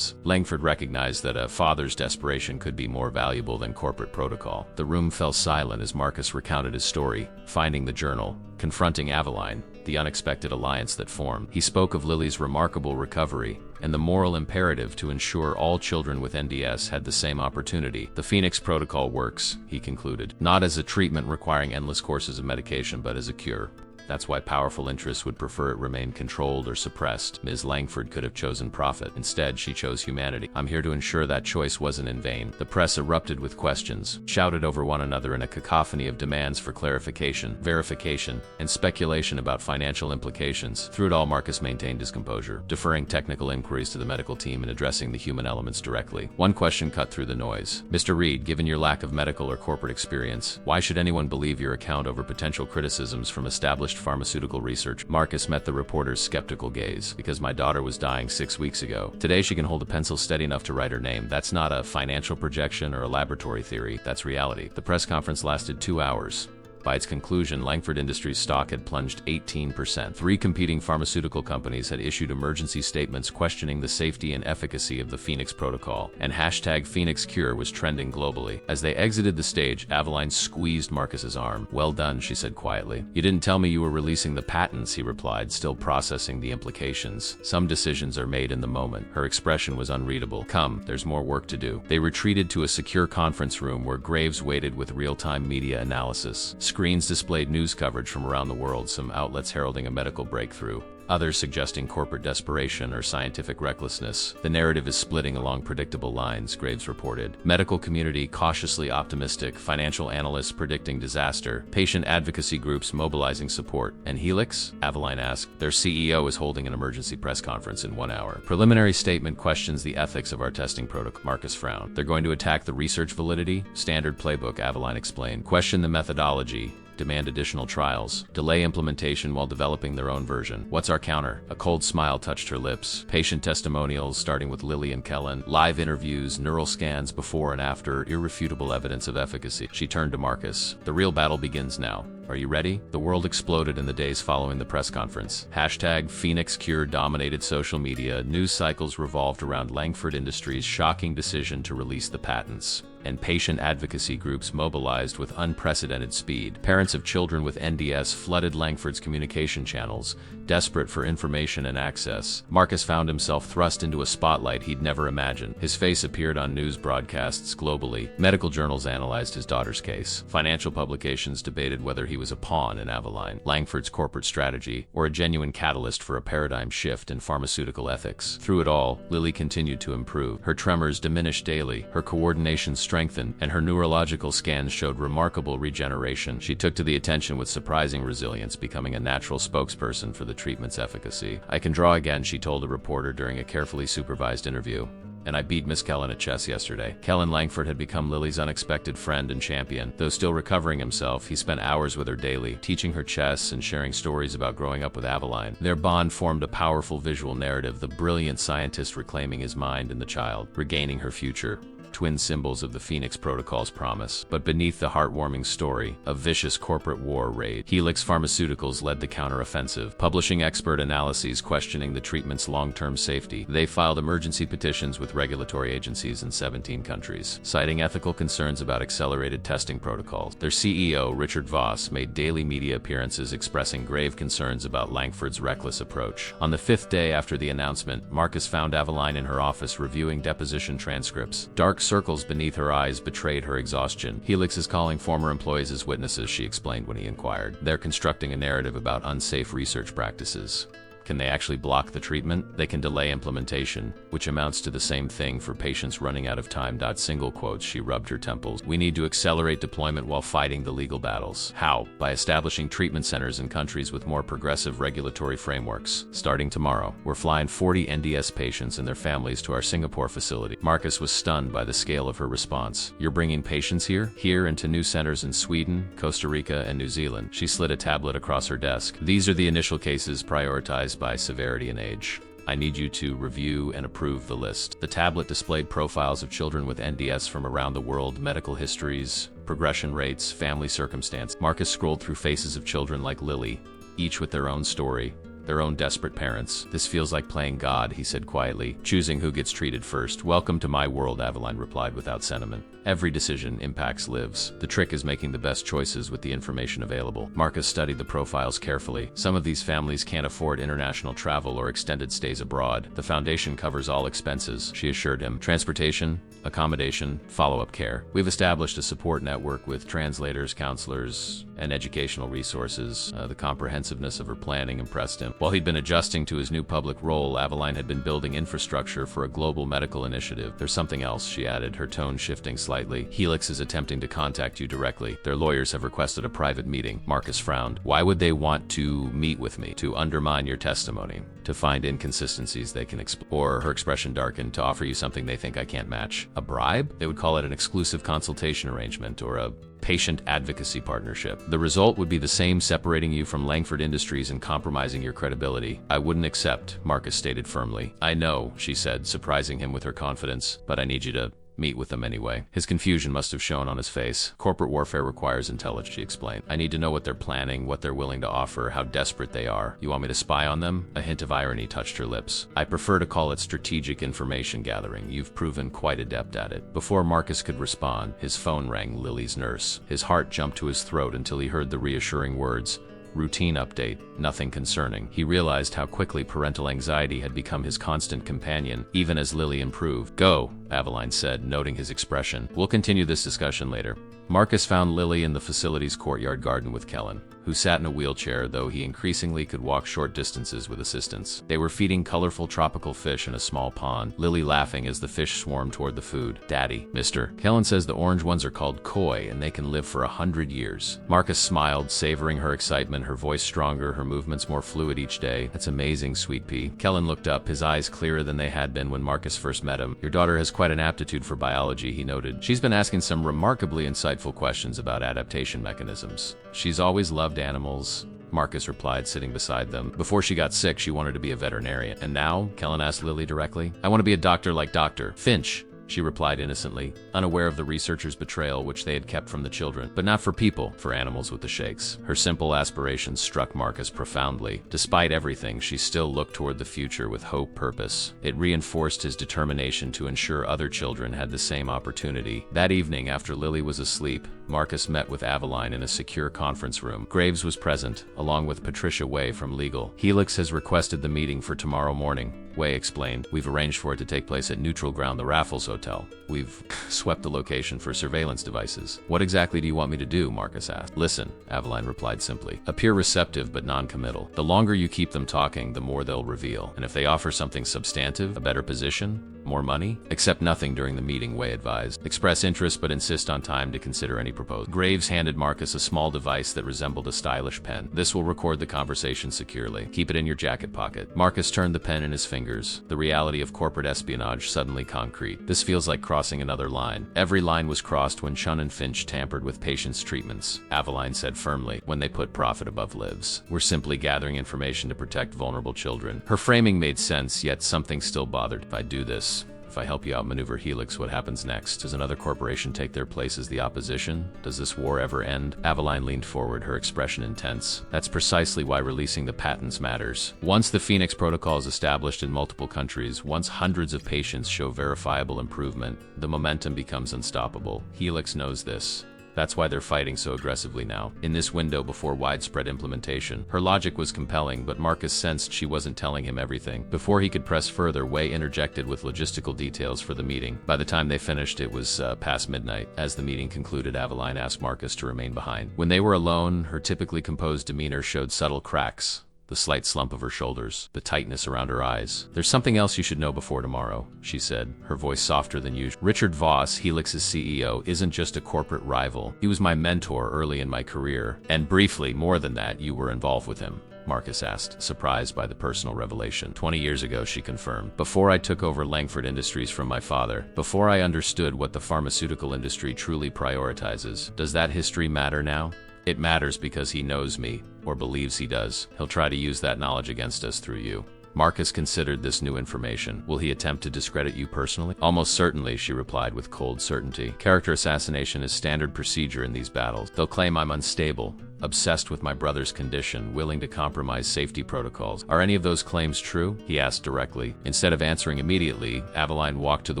Langford recognized that a father's desperation could be more valuable than corporate protocol. The room fell silent as Marcus recounted his story, finding the journal, confronting Aveline, the unexpected alliance that formed. He spoke of Lily's remarkable recovery and the moral imperative to ensure all children with NDS had the same opportunity. The Phoenix Protocol works, he concluded, not as a treatment requiring endless courses of medication, but as a cure. That's why powerful interests would prefer it remain controlled or suppressed. Ms. Langford could have chosen profit. Instead, she chose humanity. I'm here to ensure that choice wasn't in vain. The press erupted with questions, shouted over one another in a cacophony of demands for clarification, verification, and speculation about financial implications. Through it all, Marcus maintained his composure, deferring technical inquiries to the medical team and addressing the human elements directly. One question cut through the noise. Mr. Reed, given your lack of medical or corporate experience, why should anyone believe your account over potential criticisms from established pharmaceutical research? Marcus met the reporter's skeptical gaze. Because my daughter was dying 6 weeks ago. Today she can hold a pencil steady enough to write her name. That's not a financial projection or a laboratory theory. That's reality. The press conference lasted 2 hours. By its conclusion, Langford Industries stock had plunged 18%. 3 competing pharmaceutical companies had issued emergency statements questioning the safety and efficacy of the Phoenix Protocol, and #PhoenixCure was trending globally. As they exited the stage, Aveline squeezed Marcus's arm. Well done, she said quietly. You didn't tell me you were releasing the patents, he replied, still processing the implications. Some decisions are made in the moment. Her expression was unreadable. Come, there's more work to do. They retreated to a secure conference room where Graves waited with real-time media analysis. Screens displayed news coverage from around the world, some outlets heralding a medical breakthrough, others suggesting corporate desperation or scientific recklessness. The narrative is splitting along predictable lines, Graves reported. Medical community cautiously optimistic, financial analysts predicting disaster, patient advocacy groups mobilizing support. And Helix? Aveline asked. Their CEO is holding an emergency press conference in 1 hour. Preliminary statement questions the ethics of our testing protocol. Marcus frowned. They're going to attack the research validity? Standard playbook, Aveline explained. Question the methodology. Demand additional trials, delay implementation while developing their own version. What's our counter? A cold smile touched her lips. Patient testimonials, starting with Lily and Kellen, live interviews, neural scans before and after, irrefutable evidence of efficacy. She turned to Marcus. The real battle begins now. Are you ready? The world exploded in the days following the press conference. #PhoenixCure dominated social media. News cycles revolved around Langford Industries' shocking decision to release the patents, and patient advocacy groups mobilized with unprecedented speed. Parents of children with NDS flooded Langford's communication channels, desperate for information and access. Marcus found himself thrust into a spotlight he'd never imagined. His face appeared on news broadcasts globally. Medical journals analyzed his daughter's case. Financial publications debated whether he was a pawn in Aveline, Langford's corporate strategy, or a genuine catalyst for a paradigm shift in pharmaceutical ethics. Through it all, Lily continued to improve. Her tremors diminished daily, her coordination strengthened, and her neurological scans showed remarkable regeneration. She took to the attention with surprising resilience, becoming a natural spokesperson for the treatment's efficacy. I can draw again, she told a reporter during a carefully supervised interview. and I beat Miss Kellen at chess yesterday. Kellen Langford had become Lily's unexpected friend and champion. Though still recovering himself, he spent hours with her daily, teaching her chess and sharing stories about growing up with Aveline. Their bond formed a powerful visual narrative, the brilliant scientist reclaiming his mind and the child, regaining her future. Twin symbols of the Phoenix Protocol's promise. But beneath the heartwarming story, a vicious corporate war raged. Helix Pharmaceuticals led the counteroffensive, publishing expert analyses questioning the treatment's long-term safety. They filed emergency petitions with regulatory agencies in 17 countries, citing ethical concerns about accelerated testing protocols. Their CEO, Richard Voss, made daily media appearances expressing grave concerns about Langford's reckless approach. On the 5th day after the announcement, Marcus found Aveline in her office reviewing deposition transcripts. Dark circles beneath her eyes betrayed her exhaustion. Helix is calling former employees as witnesses, she explained when he inquired. They're constructing a narrative about unsafe research practices. Can they actually block the treatment? They can delay implementation, which amounts to the same thing for patients running out of time. Single quotes, she rubbed her temples. We need to accelerate deployment while fighting the legal battles. How? By establishing treatment centers in countries with more progressive regulatory frameworks. Starting tomorrow, we're flying 40 NDS patients and their families to our Singapore facility. Marcus was stunned by the scale of her response. You're bringing patients here? Here and to new centers in Sweden, Costa Rica, and New Zealand. She slid a tablet across her desk. These are the initial cases prioritized by severity and age. I need you to review and approve the list. The tablet displayed profiles of children with NDS from around the world, medical histories, progression rates, family circumstance. Marcus scrolled through faces of children like Lily, each with their own story, their own desperate parents. This feels like playing God, he said quietly, choosing who gets treated first. Welcome to my world, Aveline replied without sentiment. Every decision impacts lives. The trick is making the best choices with the information available. Marcus studied the profiles carefully. Some of these families can't afford international travel or extended stays abroad. The foundation covers all expenses, she assured him. Transportation, accommodation, follow-up care. We've established a support network with translators, counselors, and educational resources. The comprehensiveness of her planning impressed him. While he'd been adjusting to his new public role, Aveline had been building infrastructure for a global medical initiative. There's something else, she added, her tone shifting slightly. Helix is attempting to contact you directly. Their lawyers have requested a private meeting. Marcus frowned. Why would they want to meet with me? To undermine your testimony? To find inconsistencies they can explore? Her expression darkened. To offer you something they think I can't match? A bribe? They would call it an exclusive consultation arrangement or a patient advocacy partnership. The result would be the same, separating you from Langford Industries and compromising your credibility. I wouldn't accept, Marcus stated firmly. I know, she said, surprising him with her confidence, but I need you to meet with them anyway. His confusion must have shown on his face. Corporate warfare requires intelligence, she explained. I need to know what they're planning, what they're willing to offer, how desperate they are. You want me to spy on them? A hint of irony touched her lips. I prefer to call it strategic information gathering. You've proven quite adept at it. Before Marcus could respond, his phone rang. Lily's nurse. His heart jumped to his throat until he heard the reassuring words, routine update, nothing concerning. He realized how quickly parental anxiety had become his constant companion, even as Lily improved. Go, Aveline said, noting his expression. We'll continue this discussion later. Marcus found Lily in the facility's courtyard garden with Kellen, who sat in a wheelchair, though he increasingly could walk short distances with assistance. They were feeding colorful tropical fish in a small pond, Lily laughing as the fish swarmed toward the food. Daddy, mister. Kellen says the orange ones are called koi and they can live for 100 years. Marcus smiled, savoring her excitement, her voice stronger, her movements more fluid each day. That's amazing, sweet pea. Kellen looked up, his eyes clearer than they had been when Marcus first met him. Your daughter has quite an aptitude for biology, he noted. She's been asking some remarkably insightful questions about adaptation mechanisms. She's always loved animals, Marcus replied, sitting beside them. Before she got sick, she wanted to be a veterinarian. And now? Kellen asked Lily directly. I want to be a doctor like Dr. Finch, she replied innocently, unaware of the researchers' betrayal which they had kept from the children. But not for people, for animals with the shakes. Her simple aspirations struck Marcus profoundly. Despite everything, she still looked toward the future with hope, purpose. It reinforced his determination to ensure other children had the same opportunity. That evening, after Lily was asleep, Marcus met with Aveline in a secure conference room. Graves was present, along with Patricia Way from legal. Helix has requested the meeting for tomorrow morning, Way explained. We've arranged for it to take place at Neutral Ground, the Raffles Hotel. We've swept the location for surveillance devices. What exactly do you want me to do? Marcus asked. Listen, Aveline replied simply. Appear receptive but non-committal. The longer you keep them talking, the more they'll reveal. And if they offer something substantive, a better position, More money? Accept nothing during the meeting, Wei advised. Express interest but insist on time to consider any proposal. Graves handed Marcus a small device that resembled a stylish pen. This will record the conversation securely. Keep it in your jacket pocket. Marcus turned the pen in his fingers. The reality of corporate espionage suddenly concrete. This feels like crossing another line. Every line was crossed when Chun and Finch tampered with patients' treatments, Aveline said firmly, when they put profit above lives. We're simply gathering information to protect vulnerable children. Her framing made sense, yet something still bothered. If I do this, if I help you outmaneuver Helix, what happens next? Does another corporation take their place as the opposition? Does this war ever end? Aveline leaned forward, her expression intense. That's precisely why releasing the patents matters. Once the Phoenix Protocol is established in multiple countries, once hundreds of patients show verifiable improvement, the momentum becomes unstoppable. Helix knows this. That's why they're fighting so aggressively now, in this window before widespread implementation. Her logic was compelling, but Marcus sensed she wasn't telling him everything. Before he could press further, Wei interjected with logistical details for the meeting. By the time they finished, it was past midnight. As the meeting concluded, Aveline asked Marcus to remain behind. When they were alone, her typically composed demeanor showed subtle cracks. The slight slump of her shoulders, the tightness around her eyes. There's something else you should know before tomorrow, she said, her voice softer than usual. Richard Voss, Helix's CEO, isn't just a corporate rival. He was my mentor early in my career. And briefly, more than that, you were involved with him, Marcus asked, surprised by the personal revelation. 20 years ago, she confirmed. Before I took over Langford Industries from my father, before I understood what the pharmaceutical industry truly prioritizes. Does that history matter now? It matters because he knows me, or believes he does. He'll try to use that knowledge against us through you. Marcus considered this new information. Will he attempt to discredit you personally? Almost certainly, she replied with cold certainty. Character assassination is standard procedure in these battles. They'll claim I'm unstable, obsessed with my brother's condition, willing to compromise safety protocols. Are any of those claims true? He asked directly. Instead of answering immediately, Aveline walked to the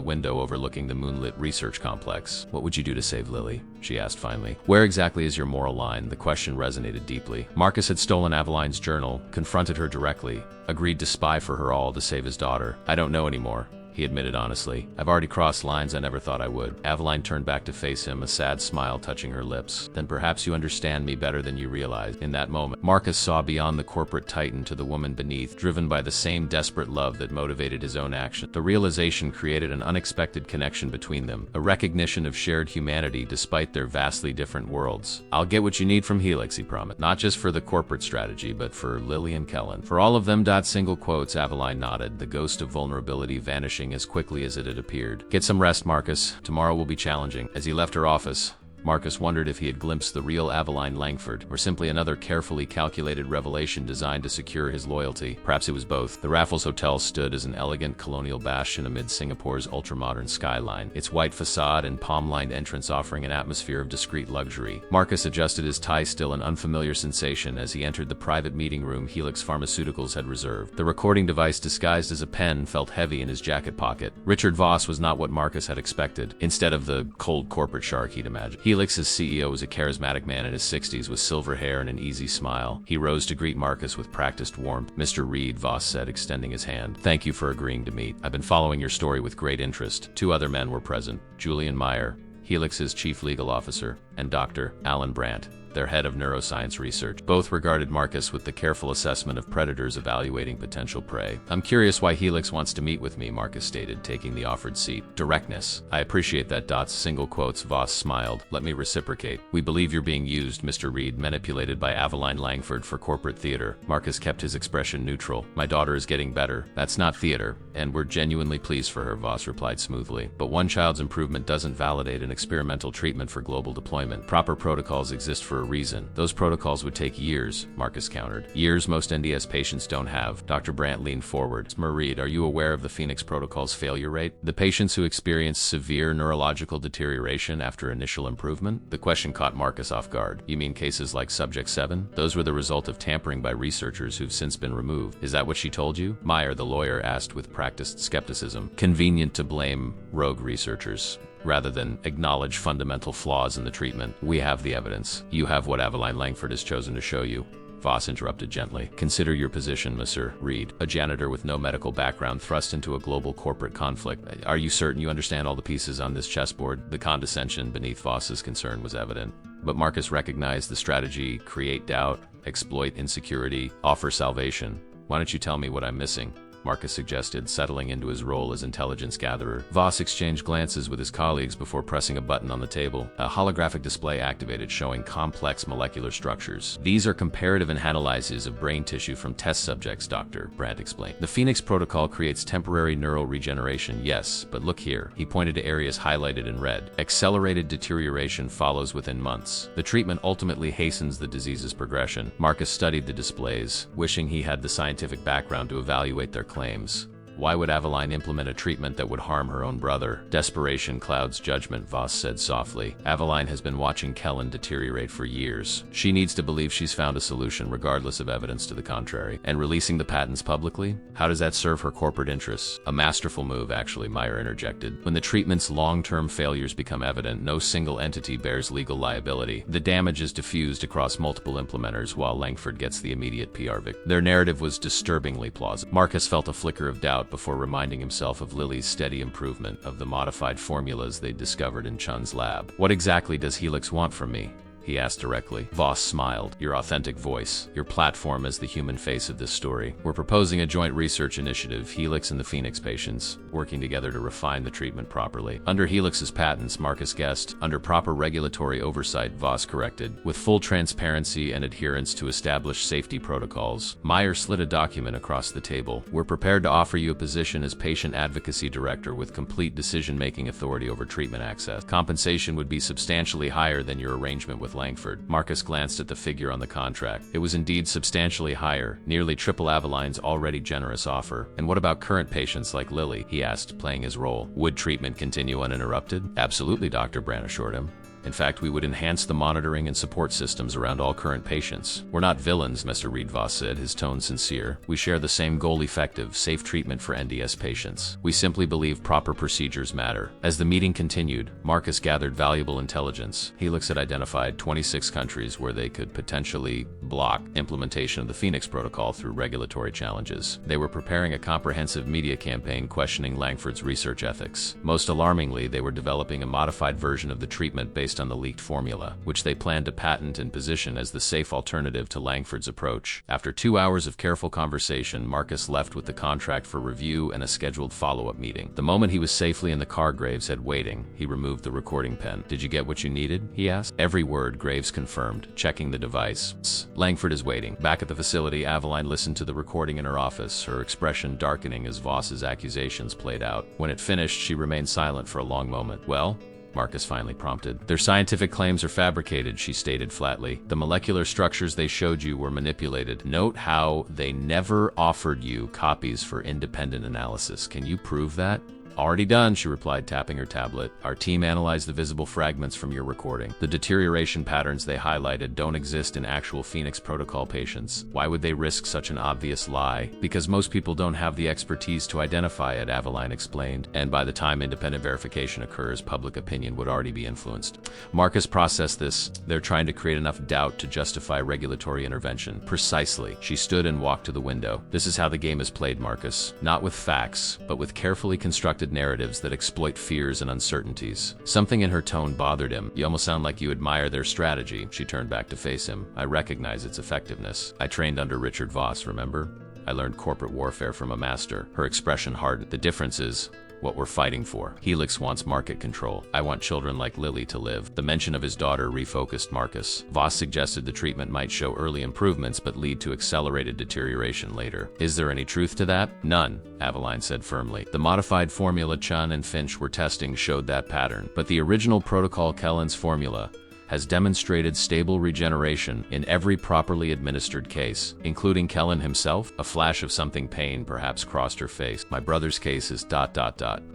window overlooking the moonlit research complex. What would you do to save Lily? She asked finally. Where exactly is your moral line? The question resonated deeply. Marcus had stolen Aveline's journal, confronted her directly, agreed to spy for her all to save his daughter. I don't know anymore, he admitted honestly. I've already crossed lines I never thought I would. Aveline turned back to face him, a sad smile touching her lips. Then perhaps you understand me better than you realize. In that moment, Marcus saw beyond the corporate titan to the woman beneath, driven by the same desperate love that motivated his own action. The realization created an unexpected connection between them, a recognition of shared humanity despite their vastly different worlds. I'll get what you need from Helix, he promised. Not just for the corporate strategy, but for Lily and Kellen. For all of them. Single quotes, Aveline nodded, the ghost of vulnerability vanishing as quickly as it had appeared. Get some rest, Marcus. Tomorrow will be challenging. As he left her office, Marcus wondered if he had glimpsed the real Aveline Langford, or simply another carefully calculated revelation designed to secure his loyalty. Perhaps it was both. The Raffles Hotel stood as an elegant colonial bastion amid Singapore's ultramodern skyline, its white facade and palm-lined entrance offering an atmosphere of discreet luxury. Marcus adjusted his tie, still an unfamiliar sensation, as he entered the private meeting room Helix Pharmaceuticals had reserved. The recording device disguised as a pen felt heavy in his jacket pocket. Richard Voss was not what Marcus had expected. Instead of the cold corporate shark he'd imagined, Helix's CEO was a charismatic man in his 60s with silver hair and an easy smile. He rose to greet Marcus with practiced warmth. Mr. Reed, Voss said, extending his hand. Thank you for agreeing to meet. I've been following your story with great interest. Two other men were present. Julian Meyer, Helix's chief legal officer, and Dr. Alan Brandt, their head of neuroscience research. Both regarded Marcus with the careful assessment of predators evaluating potential prey. I'm curious why Helix wants to meet with me, Marcus stated, taking the offered seat. Directness. I appreciate that. Single quotes, Voss smiled. Let me reciprocate. We believe you're being used, Mr. Reed, manipulated by Aveline Langford for corporate theater. Marcus kept his expression neutral. My daughter is getting better. That's not theater, and we're genuinely pleased for her, Voss replied smoothly. But one child's improvement doesn't validate an experimental treatment for global deployment. Proper protocols exist for a reason. Those protocols would take years, Marcus countered. Years most NDS patients don't have. Dr. Brandt leaned forward. Reed, are you aware of the Phoenix Protocol's failure rate? The patients who experience severe neurological deterioration after initial improvement? The question caught Marcus off guard. You mean cases like Subject 7? Those were the result of tampering by researchers who've since been removed. Is that what she told you? Meyer, the lawyer, asked with practiced skepticism. Convenient to blame rogue researchers rather than acknowledge fundamental flaws in the treatment. We have the evidence. You have what Aveline Langford has chosen to show you. Voss interrupted gently. Consider your position, Mr. Reed, a janitor with no medical background thrust into a global corporate conflict. Are you certain you understand all the pieces on this chessboard? The condescension beneath Voss's concern was evident. But Marcus recognized the strategy: create doubt, exploit insecurity, offer salvation. Why don't you tell me what I'm missing? Marcus suggested, settling into his role as intelligence gatherer. Voss exchanged glances with his colleagues before pressing a button on the table. A holographic display activated, showing complex molecular structures. These are comparative analyses of brain tissue from test subjects, Dr. Brandt explained. The Phoenix protocol creates temporary neural regeneration, yes, but look here. He pointed to areas highlighted in red. Accelerated deterioration follows within months. The treatment ultimately hastens the disease's progression. Marcus studied the displays, wishing he had the scientific background to evaluate their claims. Why would Aveline implement a treatment that would harm her own brother? Desperation clouds judgment, Voss said softly. Aveline has been watching Kellen deteriorate for years. She needs to believe she's found a solution regardless of evidence to the contrary. And releasing the patents publicly? How does that serve her corporate interests? A masterful move, actually, Meyer interjected. When the treatment's long-term failures become evident, no single entity bears legal liability. The damage is diffused across multiple implementers while Langford gets the immediate PR victory. Their narrative was disturbingly plausible. Marcus felt a flicker of doubt before reminding himself of Lily's steady improvement of the modified formulas they'd discovered in Chun's lab. What exactly does Helix want from me? He asked directly. Voss smiled. Your authentic voice, your platform as the human face of this story. We're proposing a joint research initiative, Helix and the Phoenix patients, working together to refine the treatment properly. Under Helix's patents, Marcus guessed. Under proper regulatory oversight, Voss corrected. With full transparency and adherence to established safety protocols. Meyer slid a document across the table. We're prepared to offer you a position as patient advocacy director with complete decision-making authority over treatment access. Compensation would be substantially higher than your arrangement with Langford. Marcus glanced at the figure on the contract. It was indeed substantially higher, nearly triple Aveline's already generous offer. And what about current patients like Lily? He asked, playing his role. Would treatment continue uninterrupted? Absolutely, Dr. Brandt assured him. In fact, we would enhance the monitoring and support systems around all current patients. We're not villains, Mr. Reed, Voss said, his tone sincere. We share the same goal: effective, safe treatment for NDS patients. We simply believe proper procedures matter. As the meeting continued, Marcus gathered valuable intelligence. Helix had identified 26 countries where they could potentially block implementation of the Phoenix protocol through regulatory challenges. They were preparing a comprehensive media campaign questioning Langford's research ethics. Most alarmingly, they were developing a modified version of the treatment based on the leaked formula, which they planned to patent and position as the safe alternative to Langford's approach. After 2 hours of careful conversation, Marcus left with the contract for review and a scheduled follow-up meeting. The moment he was safely in the car Graves had waiting, he removed the recording pen. Did you get what you needed? He asked. Every word, Graves confirmed, checking the device. Psst. Langford is waiting. Back at the facility, Aveline listened to the recording in her office, her expression darkening as Voss's accusations played out. When it finished, she remained silent for a long moment. Well? Marcus finally prompted. Their scientific claims are fabricated, she stated flatly. The molecular structures they showed you were manipulated. Note how they never offered you copies for independent analysis. Can you prove that? Already done, she replied, tapping her tablet. Our team analyzed the visible fragments from your recording. The deterioration patterns they highlighted don't exist in actual Phoenix protocol patients. Why would they risk such an obvious lie? Because most people don't have the expertise to identify it, Aveline explained. And by the time independent verification occurs, public opinion would already be influenced. Marcus processed this. They're trying to create enough doubt to justify regulatory intervention. Precisely. She stood and walked to the window. This is how the game is played, Marcus. Not with facts, but with carefully constructed narratives that exploit fears and uncertainties. Something in her tone bothered him. You almost sound like you admire their strategy. She turned back to face him. I recognize its effectiveness. I trained under Richard Voss, remember? I learned corporate warfare from a master. Her expression hardened. The difference is what we're fighting for. Helix wants market control. I want children like Lily to live. The mention of his daughter refocused Marcus. Voss suggested the treatment might show early improvements but lead to accelerated deterioration later. Is there any truth to that? None, Aveline said firmly. The modified formula Chun and Finch were testing showed that pattern, but the original protocol Kellen's formula has demonstrated stable regeneration in every properly administered case, including Kellen himself. A flash of something pain perhaps crossed her face. My brother's case is ...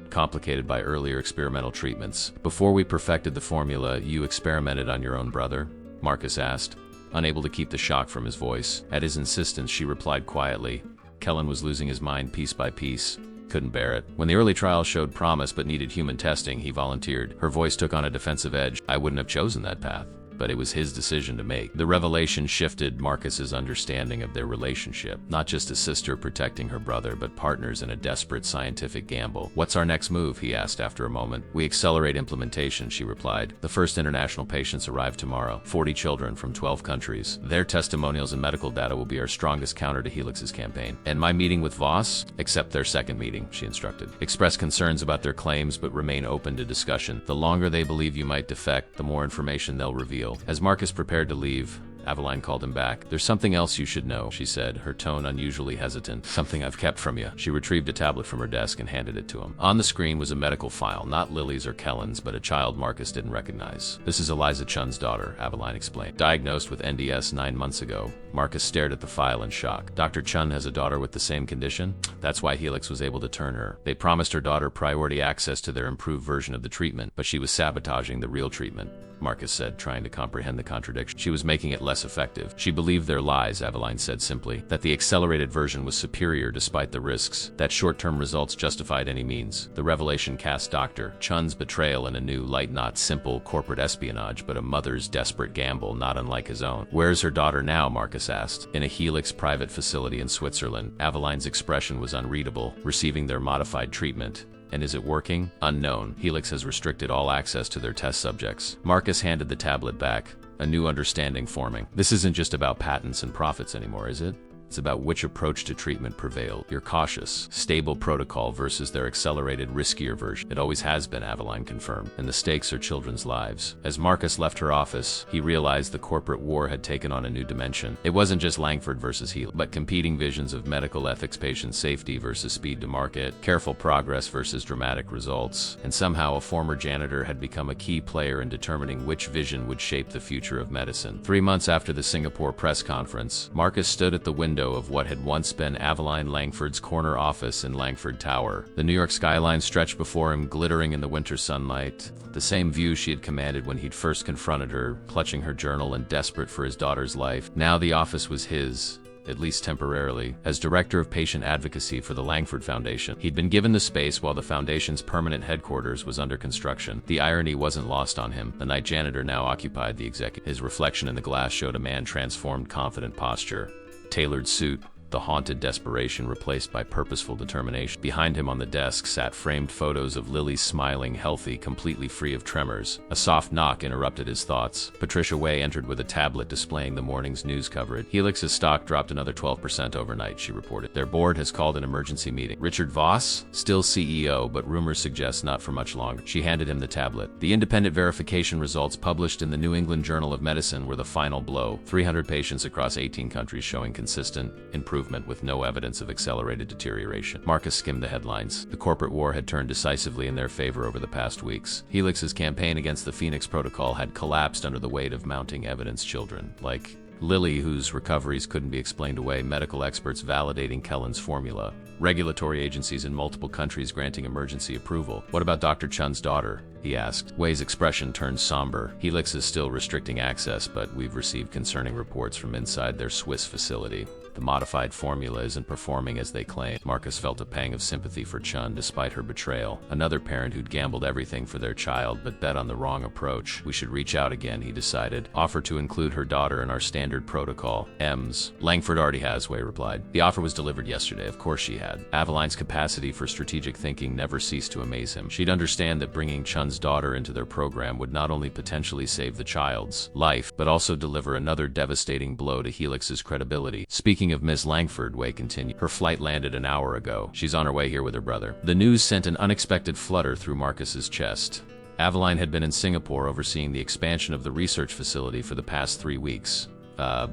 complicated by earlier experimental treatments. Before we perfected the formula, you experimented on your own brother? Marcus asked, unable to keep the shock from his voice. At his insistence, she replied quietly. Kellen was losing his mind piece by piece. Couldn't bear it. When the early trials showed promise but needed human testing, he volunteered. Her voice took on a defensive edge. I wouldn't have chosen that path. but it was his decision to make. The revelation shifted Marcus's understanding of their relationship, not just a sister protecting her brother, but partners in a desperate scientific gamble. "What's our next move?" he asked after a moment. "We accelerate implementation," she replied. "The first international patients arrive tomorrow, 40 children from 12 countries. Their testimonials and medical data will be our strongest counter to Helix's campaign. And my meeting with Voss? Accept their second meeting," she instructed. "Express concerns about their claims, but remain open to discussion. The longer they believe you might defect, the more information they'll reveal." As Marcus prepared to leave, Aveline called him back. "There's something else you should know," she said, her tone unusually hesitant. "Something I've kept from you." She retrieved a tablet from her desk and handed it to him. On the screen was a medical file, not Lily's or Kellen's, but a child Marcus didn't recognize. "This is Eliza Chun's daughter," Aveline explained. "Diagnosed with NDS 9 months ago." Marcus stared at the file in shock. "Dr. Chun has a daughter with the same condition? That's why Helix was able to turn her. They promised her daughter priority access to their improved version of the treatment, but she was sabotaging the real treatment," Marcus said, trying to comprehend the contradiction. "She was making it less effective. She believed their lies," Aveline said simply. "That the accelerated version was superior despite the risks. That short-term results justified any means. The revelation cast Dr. Chun's betrayal in a new light, not simple corporate espionage, but a mother's desperate gamble not unlike his own." "Where's her daughter now?" Marcus asked. "In a Helix private facility in Switzerland." Aveline's expression was unreadable. "Receiving their modified treatment. And is it working? Unknown. Helix has restricted all access to their test subjects." Marcus handed the tablet back, a new understanding forming. "This isn't just about patents and profits anymore, is it? It's about which approach to treatment prevailed. Your cautious, stable protocol versus their accelerated, riskier version. It always has been," Aveline confirmed, "and the stakes are children's lives." As Marcus left her office, he realized the corporate war had taken on a new dimension. It wasn't just Langford versus Helix, but competing visions of medical ethics, patient safety versus speed to market, careful progress versus dramatic results, and somehow a former janitor had become a key player in determining which vision would shape the future of medicine. 3 months after the Singapore press conference, Marcus stood at the window of what had once been Aveline Langford's corner office in Langford Tower. The New York skyline stretched before him, glittering in the winter sunlight. The same view she had commanded when he'd first confronted her, clutching her journal and desperate for his daughter's life. Now the office was his, at least temporarily. As director of patient advocacy for the Langford Foundation, he'd been given the space while the foundation's permanent headquarters was under construction. The irony wasn't lost on him. The night janitor now occupied the executive. His reflection in the glass showed a man transformed, confident posture. Tailored suit, the haunted desperation replaced by purposeful determination. Behind him on the desk sat framed photos of Lily smiling, healthy, completely free of tremors. A soft knock interrupted his thoughts. Patricia Way entered with a tablet displaying the morning's news coverage. "Helix's stock dropped another 12% overnight," she reported. "Their board has called an emergency meeting." "Richard Voss? Still CEO, but rumors suggest not for much longer." She handed him the tablet. The independent verification results published in the New England Journal of Medicine were the final blow. 300 patients across 18 countries showing consistent improvement with no evidence of accelerated deterioration. Marcus skimmed the headlines. The corporate war had turned decisively in their favor over the past weeks. Helix's campaign against the Phoenix Protocol had collapsed under the weight of mounting evidence. Children, like Lily, whose recoveries couldn't be explained away, medical experts validating Kellen's formula, regulatory agencies in multiple countries granting emergency approval. "What about Dr. Chun's daughter?" he asked. Way's expression turned somber. "Helix is still restricting access, but we've received concerning reports from inside their Swiss facility. The modified formula isn't performing as they claim." Marcus felt a pang of sympathy for Chun despite her betrayal. Another parent who'd gambled everything for their child but bet on the wrong approach. "We should reach out again," he decided. "Offer to include her daughter in our standard protocol. EMS. Langford already has," Way replied. "The offer was delivered yesterday. Of course she had." Aveline's capacity for strategic thinking never ceased to amaze him. She'd understand that bringing Chun's daughter into their program would not only potentially save the child's life, but also deliver another devastating blow to Helix's credibility. "Speaking of Miss Langford," Way continued, "her flight landed an hour ago. She's on her way here with her brother." The news sent an unexpected flutter through Marcus's chest. Aveline had been in Singapore overseeing the expansion of the research facility for the past 3 weeks.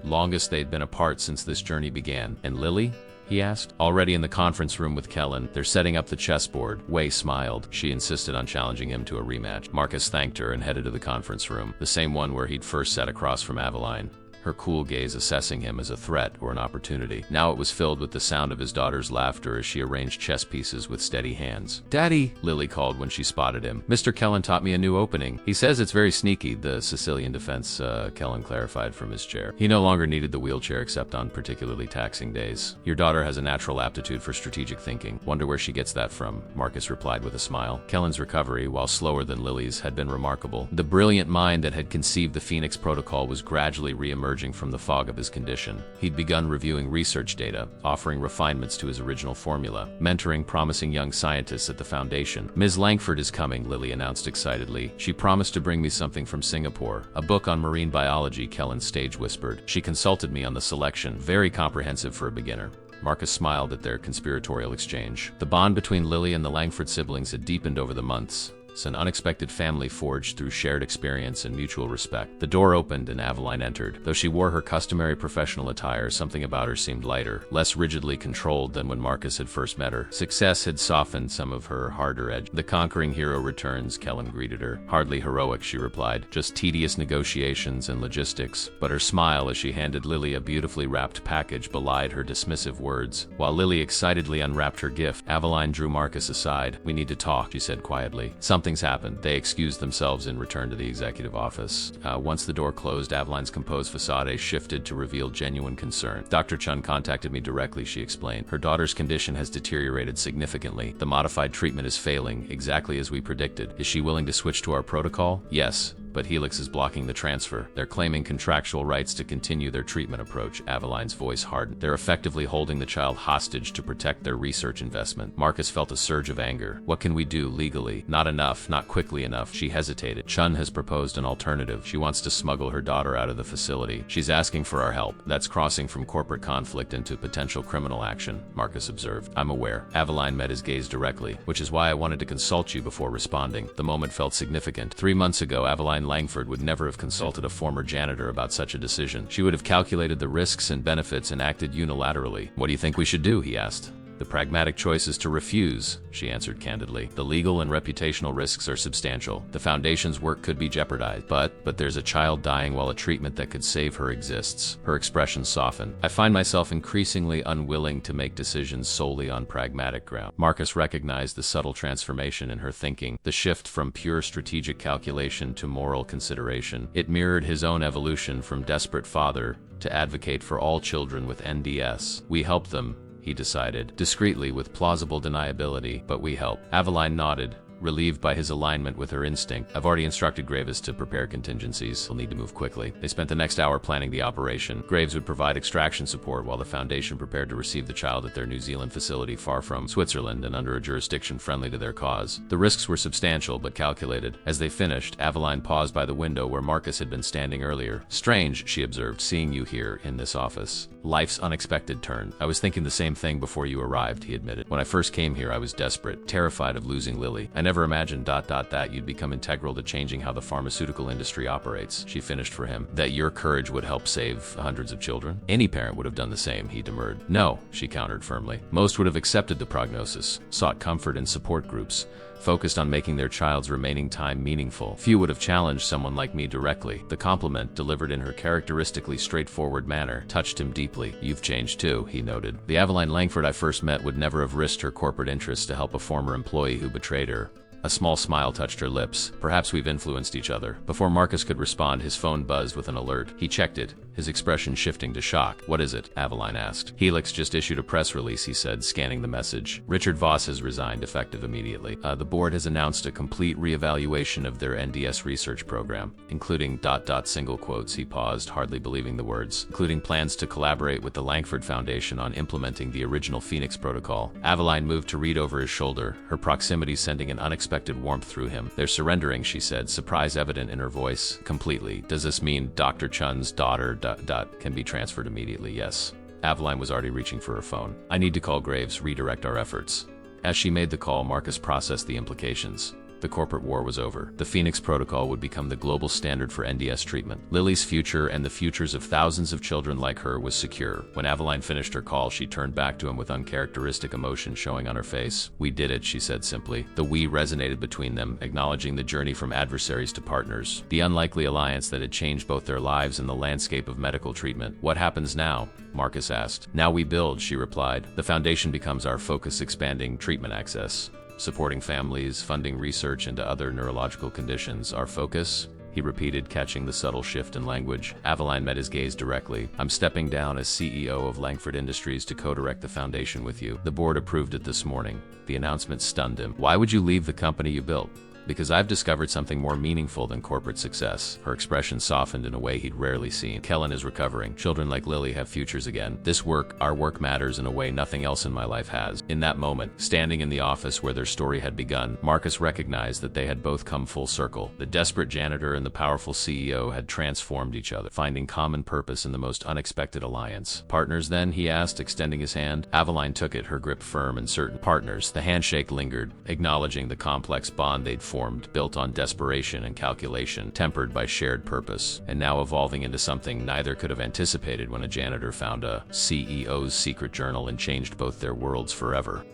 Longest they'd been apart since this journey began. "And Lily?" he asked. "Already in the conference room with Kellen. They're setting up the chessboard." Way smiled. She insisted on challenging him to a rematch. Marcus thanked her and headed to the conference room, the same one where he'd first sat across from Aveline. her cool gaze assessing him as a threat or an opportunity. Now it was filled with the sound of his daughter's laughter as she arranged chess pieces with steady hands. "Daddy," Lily called when she spotted him. "Mr. Kellen taught me a new opening. He says it's very sneaky, the Sicilian defense," Kellen clarified from his chair. He no longer needed the wheelchair except on particularly taxing days. "Your daughter has a natural aptitude for strategic thinking. Wonder where she gets that from," Marcus replied with a smile. Kellen's recovery, while slower than Lily's, had been remarkable. The brilliant mind that had conceived the Phoenix Protocol was gradually re-emerging from the fog of his condition. He'd begun reviewing research data, offering refinements to his original formula, mentoring promising young scientists at the Foundation. "Ms. Langford is coming," Lily announced excitedly. "She promised to bring me something from Singapore. A book on marine biology," Kellen stage whispered. "She consulted me on the selection. Very comprehensive for a beginner." Marcus smiled at their conspiratorial exchange. The bond between Lily and the Langford siblings had deepened over the months. An unexpected family forged through shared experience and mutual respect. The door opened and Aveline entered. Though she wore her customary professional attire, something about her seemed lighter, less rigidly controlled than when Marcus had first met her. Success had softened some of her harder edge. "The conquering hero returns," Kellen greeted her. "Hardly heroic," she replied. "Just tedious negotiations and logistics." But her smile as she handed Lily a beautifully wrapped package belied her dismissive words. While Lily excitedly unwrapped her gift, Aveline drew Marcus aside. "We need to talk," she said quietly. Something's happened." They excused themselves and returned to the executive office. Once the door closed, Aveline's composed facade shifted to reveal genuine concern. "Dr. Chun contacted me directly," she explained. "Her daughter's condition has deteriorated significantly. The modified treatment is failing, exactly as we predicted. Is she willing to switch to our protocol?" "Yes, but Helix is blocking the transfer. They're claiming contractual rights to continue their treatment approach." Aveline's voice hardened. "They're effectively holding the child hostage to protect their research investment." Marcus felt a surge of anger. "What can we do legally?" "Not enough, not quickly enough." She hesitated. "Chun has proposed an alternative. She wants to smuggle her daughter out of the facility. She's asking for our help. That's crossing from corporate conflict into potential criminal action," Marcus observed. "I'm aware." Aveline met his gaze directly, "which is why I wanted to consult you before responding." The moment felt significant. 3 months ago, Aveline Langford would never have consulted a former janitor about such a decision. She would have calculated the risks and benefits and acted unilaterally. "What do you think we should do?" he asked. "The pragmatic choice is to refuse," she answered candidly. "The legal and reputational risks are substantial. The Foundation's work could be jeopardized. But there's a child dying while a treatment that could save her exists." Her expression softened. "I find myself increasingly unwilling to make decisions solely on pragmatic ground." Marcus recognized the subtle transformation in her thinking, the shift from pure strategic calculation to moral consideration. It mirrored his own evolution from desperate father to advocate for all children with NDS. "We help them," he decided, discreetly with plausible deniability, "but we help." Aveline nodded, relieved by his alignment with her instinct. "I've already instructed Graves to prepare contingencies. We'll need to move quickly." They spent the next hour planning the operation. Graves would provide extraction support while the Foundation prepared to receive the child at their New Zealand facility far from Switzerland and under a jurisdiction friendly to their cause. The risks were substantial but calculated. As they finished, Aveline paused by the window where Marcus had been standing earlier. "Strange," she observed, "seeing you here in this office. Life's unexpected turn." "I was thinking the same thing before you arrived," he admitted. "When I first came here, I was desperate, terrified of losing Lily. I never imagined ... that you'd become integral to changing how the pharmaceutical industry operates." She finished for him. "That your courage would help save hundreds of children?" "Any parent would have done the same," he demurred. "No," she countered firmly. "Most would have accepted the prognosis, sought comfort in support groups, focused on making their child's remaining time meaningful. Few would have challenged someone like me directly." The compliment, delivered in her characteristically straightforward manner, touched him deeply. "You've changed too," he noted. "The Aveline Langford I first met would never have risked her corporate interests to help a former employee who betrayed her." A small smile touched her lips. "Perhaps we've influenced each other." Before Marcus could respond, his phone buzzed with an alert. He checked it, his expression shifting to shock. "What is it?" Aveline asked. "Helix just issued a press release," he said, scanning the message. "Richard Voss has resigned, effective immediately. The board has announced a complete reevaluation of their NDS research program, including ... single quotes." He paused, hardly believing the words. "Including plans to collaborate with the Langford Foundation on implementing the original Phoenix Protocol." Aveline moved to read over his shoulder, her proximity sending an unexpected warmth through him. "They're surrendering," she said, surprise evident in her voice. "Completely. Does this mean Dr. Chun's daughter ... can be transferred immediately?" "Yes." Aveline was already reaching for her phone. "I need to call Graves, redirect our efforts." As she made the call, Marcus processed the implications. The corporate war was over. The Phoenix Protocol would become the global standard for NDS treatment. Lily's future and the futures of thousands of children like her was secure. When Aveline finished her call, she turned back to him with uncharacteristic emotion showing on her face. "We did it," she said simply. The "we" resonated between them, acknowledging the journey from adversaries to partners, the unlikely alliance that had changed both their lives and the landscape of medical treatment. "What happens now?" Marcus asked. "Now we build," she replied. "The foundation becomes our focus, expanding treatment access, supporting families, funding research into other neurological conditions. Our focus?" he repeated, catching the subtle shift in language. Aveline met his gaze directly. "I'm stepping down as CEO of Langford Industries to co-direct the foundation with you. The board approved it this morning." The announcement stunned him. "Why would you leave the company you built?" "Because I've discovered something more meaningful than corporate success." Her expression softened in a way he'd rarely seen. "Kellen is recovering. Children like Lily have futures again. This work, our work, matters in a way nothing else in my life has." In that moment, standing in the office where their story had begun, Marcus recognized that they had both come full circle. The desperate janitor and the powerful CEO had transformed each other, finding common purpose in the most unexpected alliance. "Partners then?" he asked, extending his hand. Aveline took it, her grip firm and certain. "Partners." The handshake lingered, acknowledging the complex bond they'd formed, built on desperation and calculation, tempered by shared purpose, and now evolving into something neither could have anticipated when a janitor found a CEO's secret journal and changed both their worlds forever.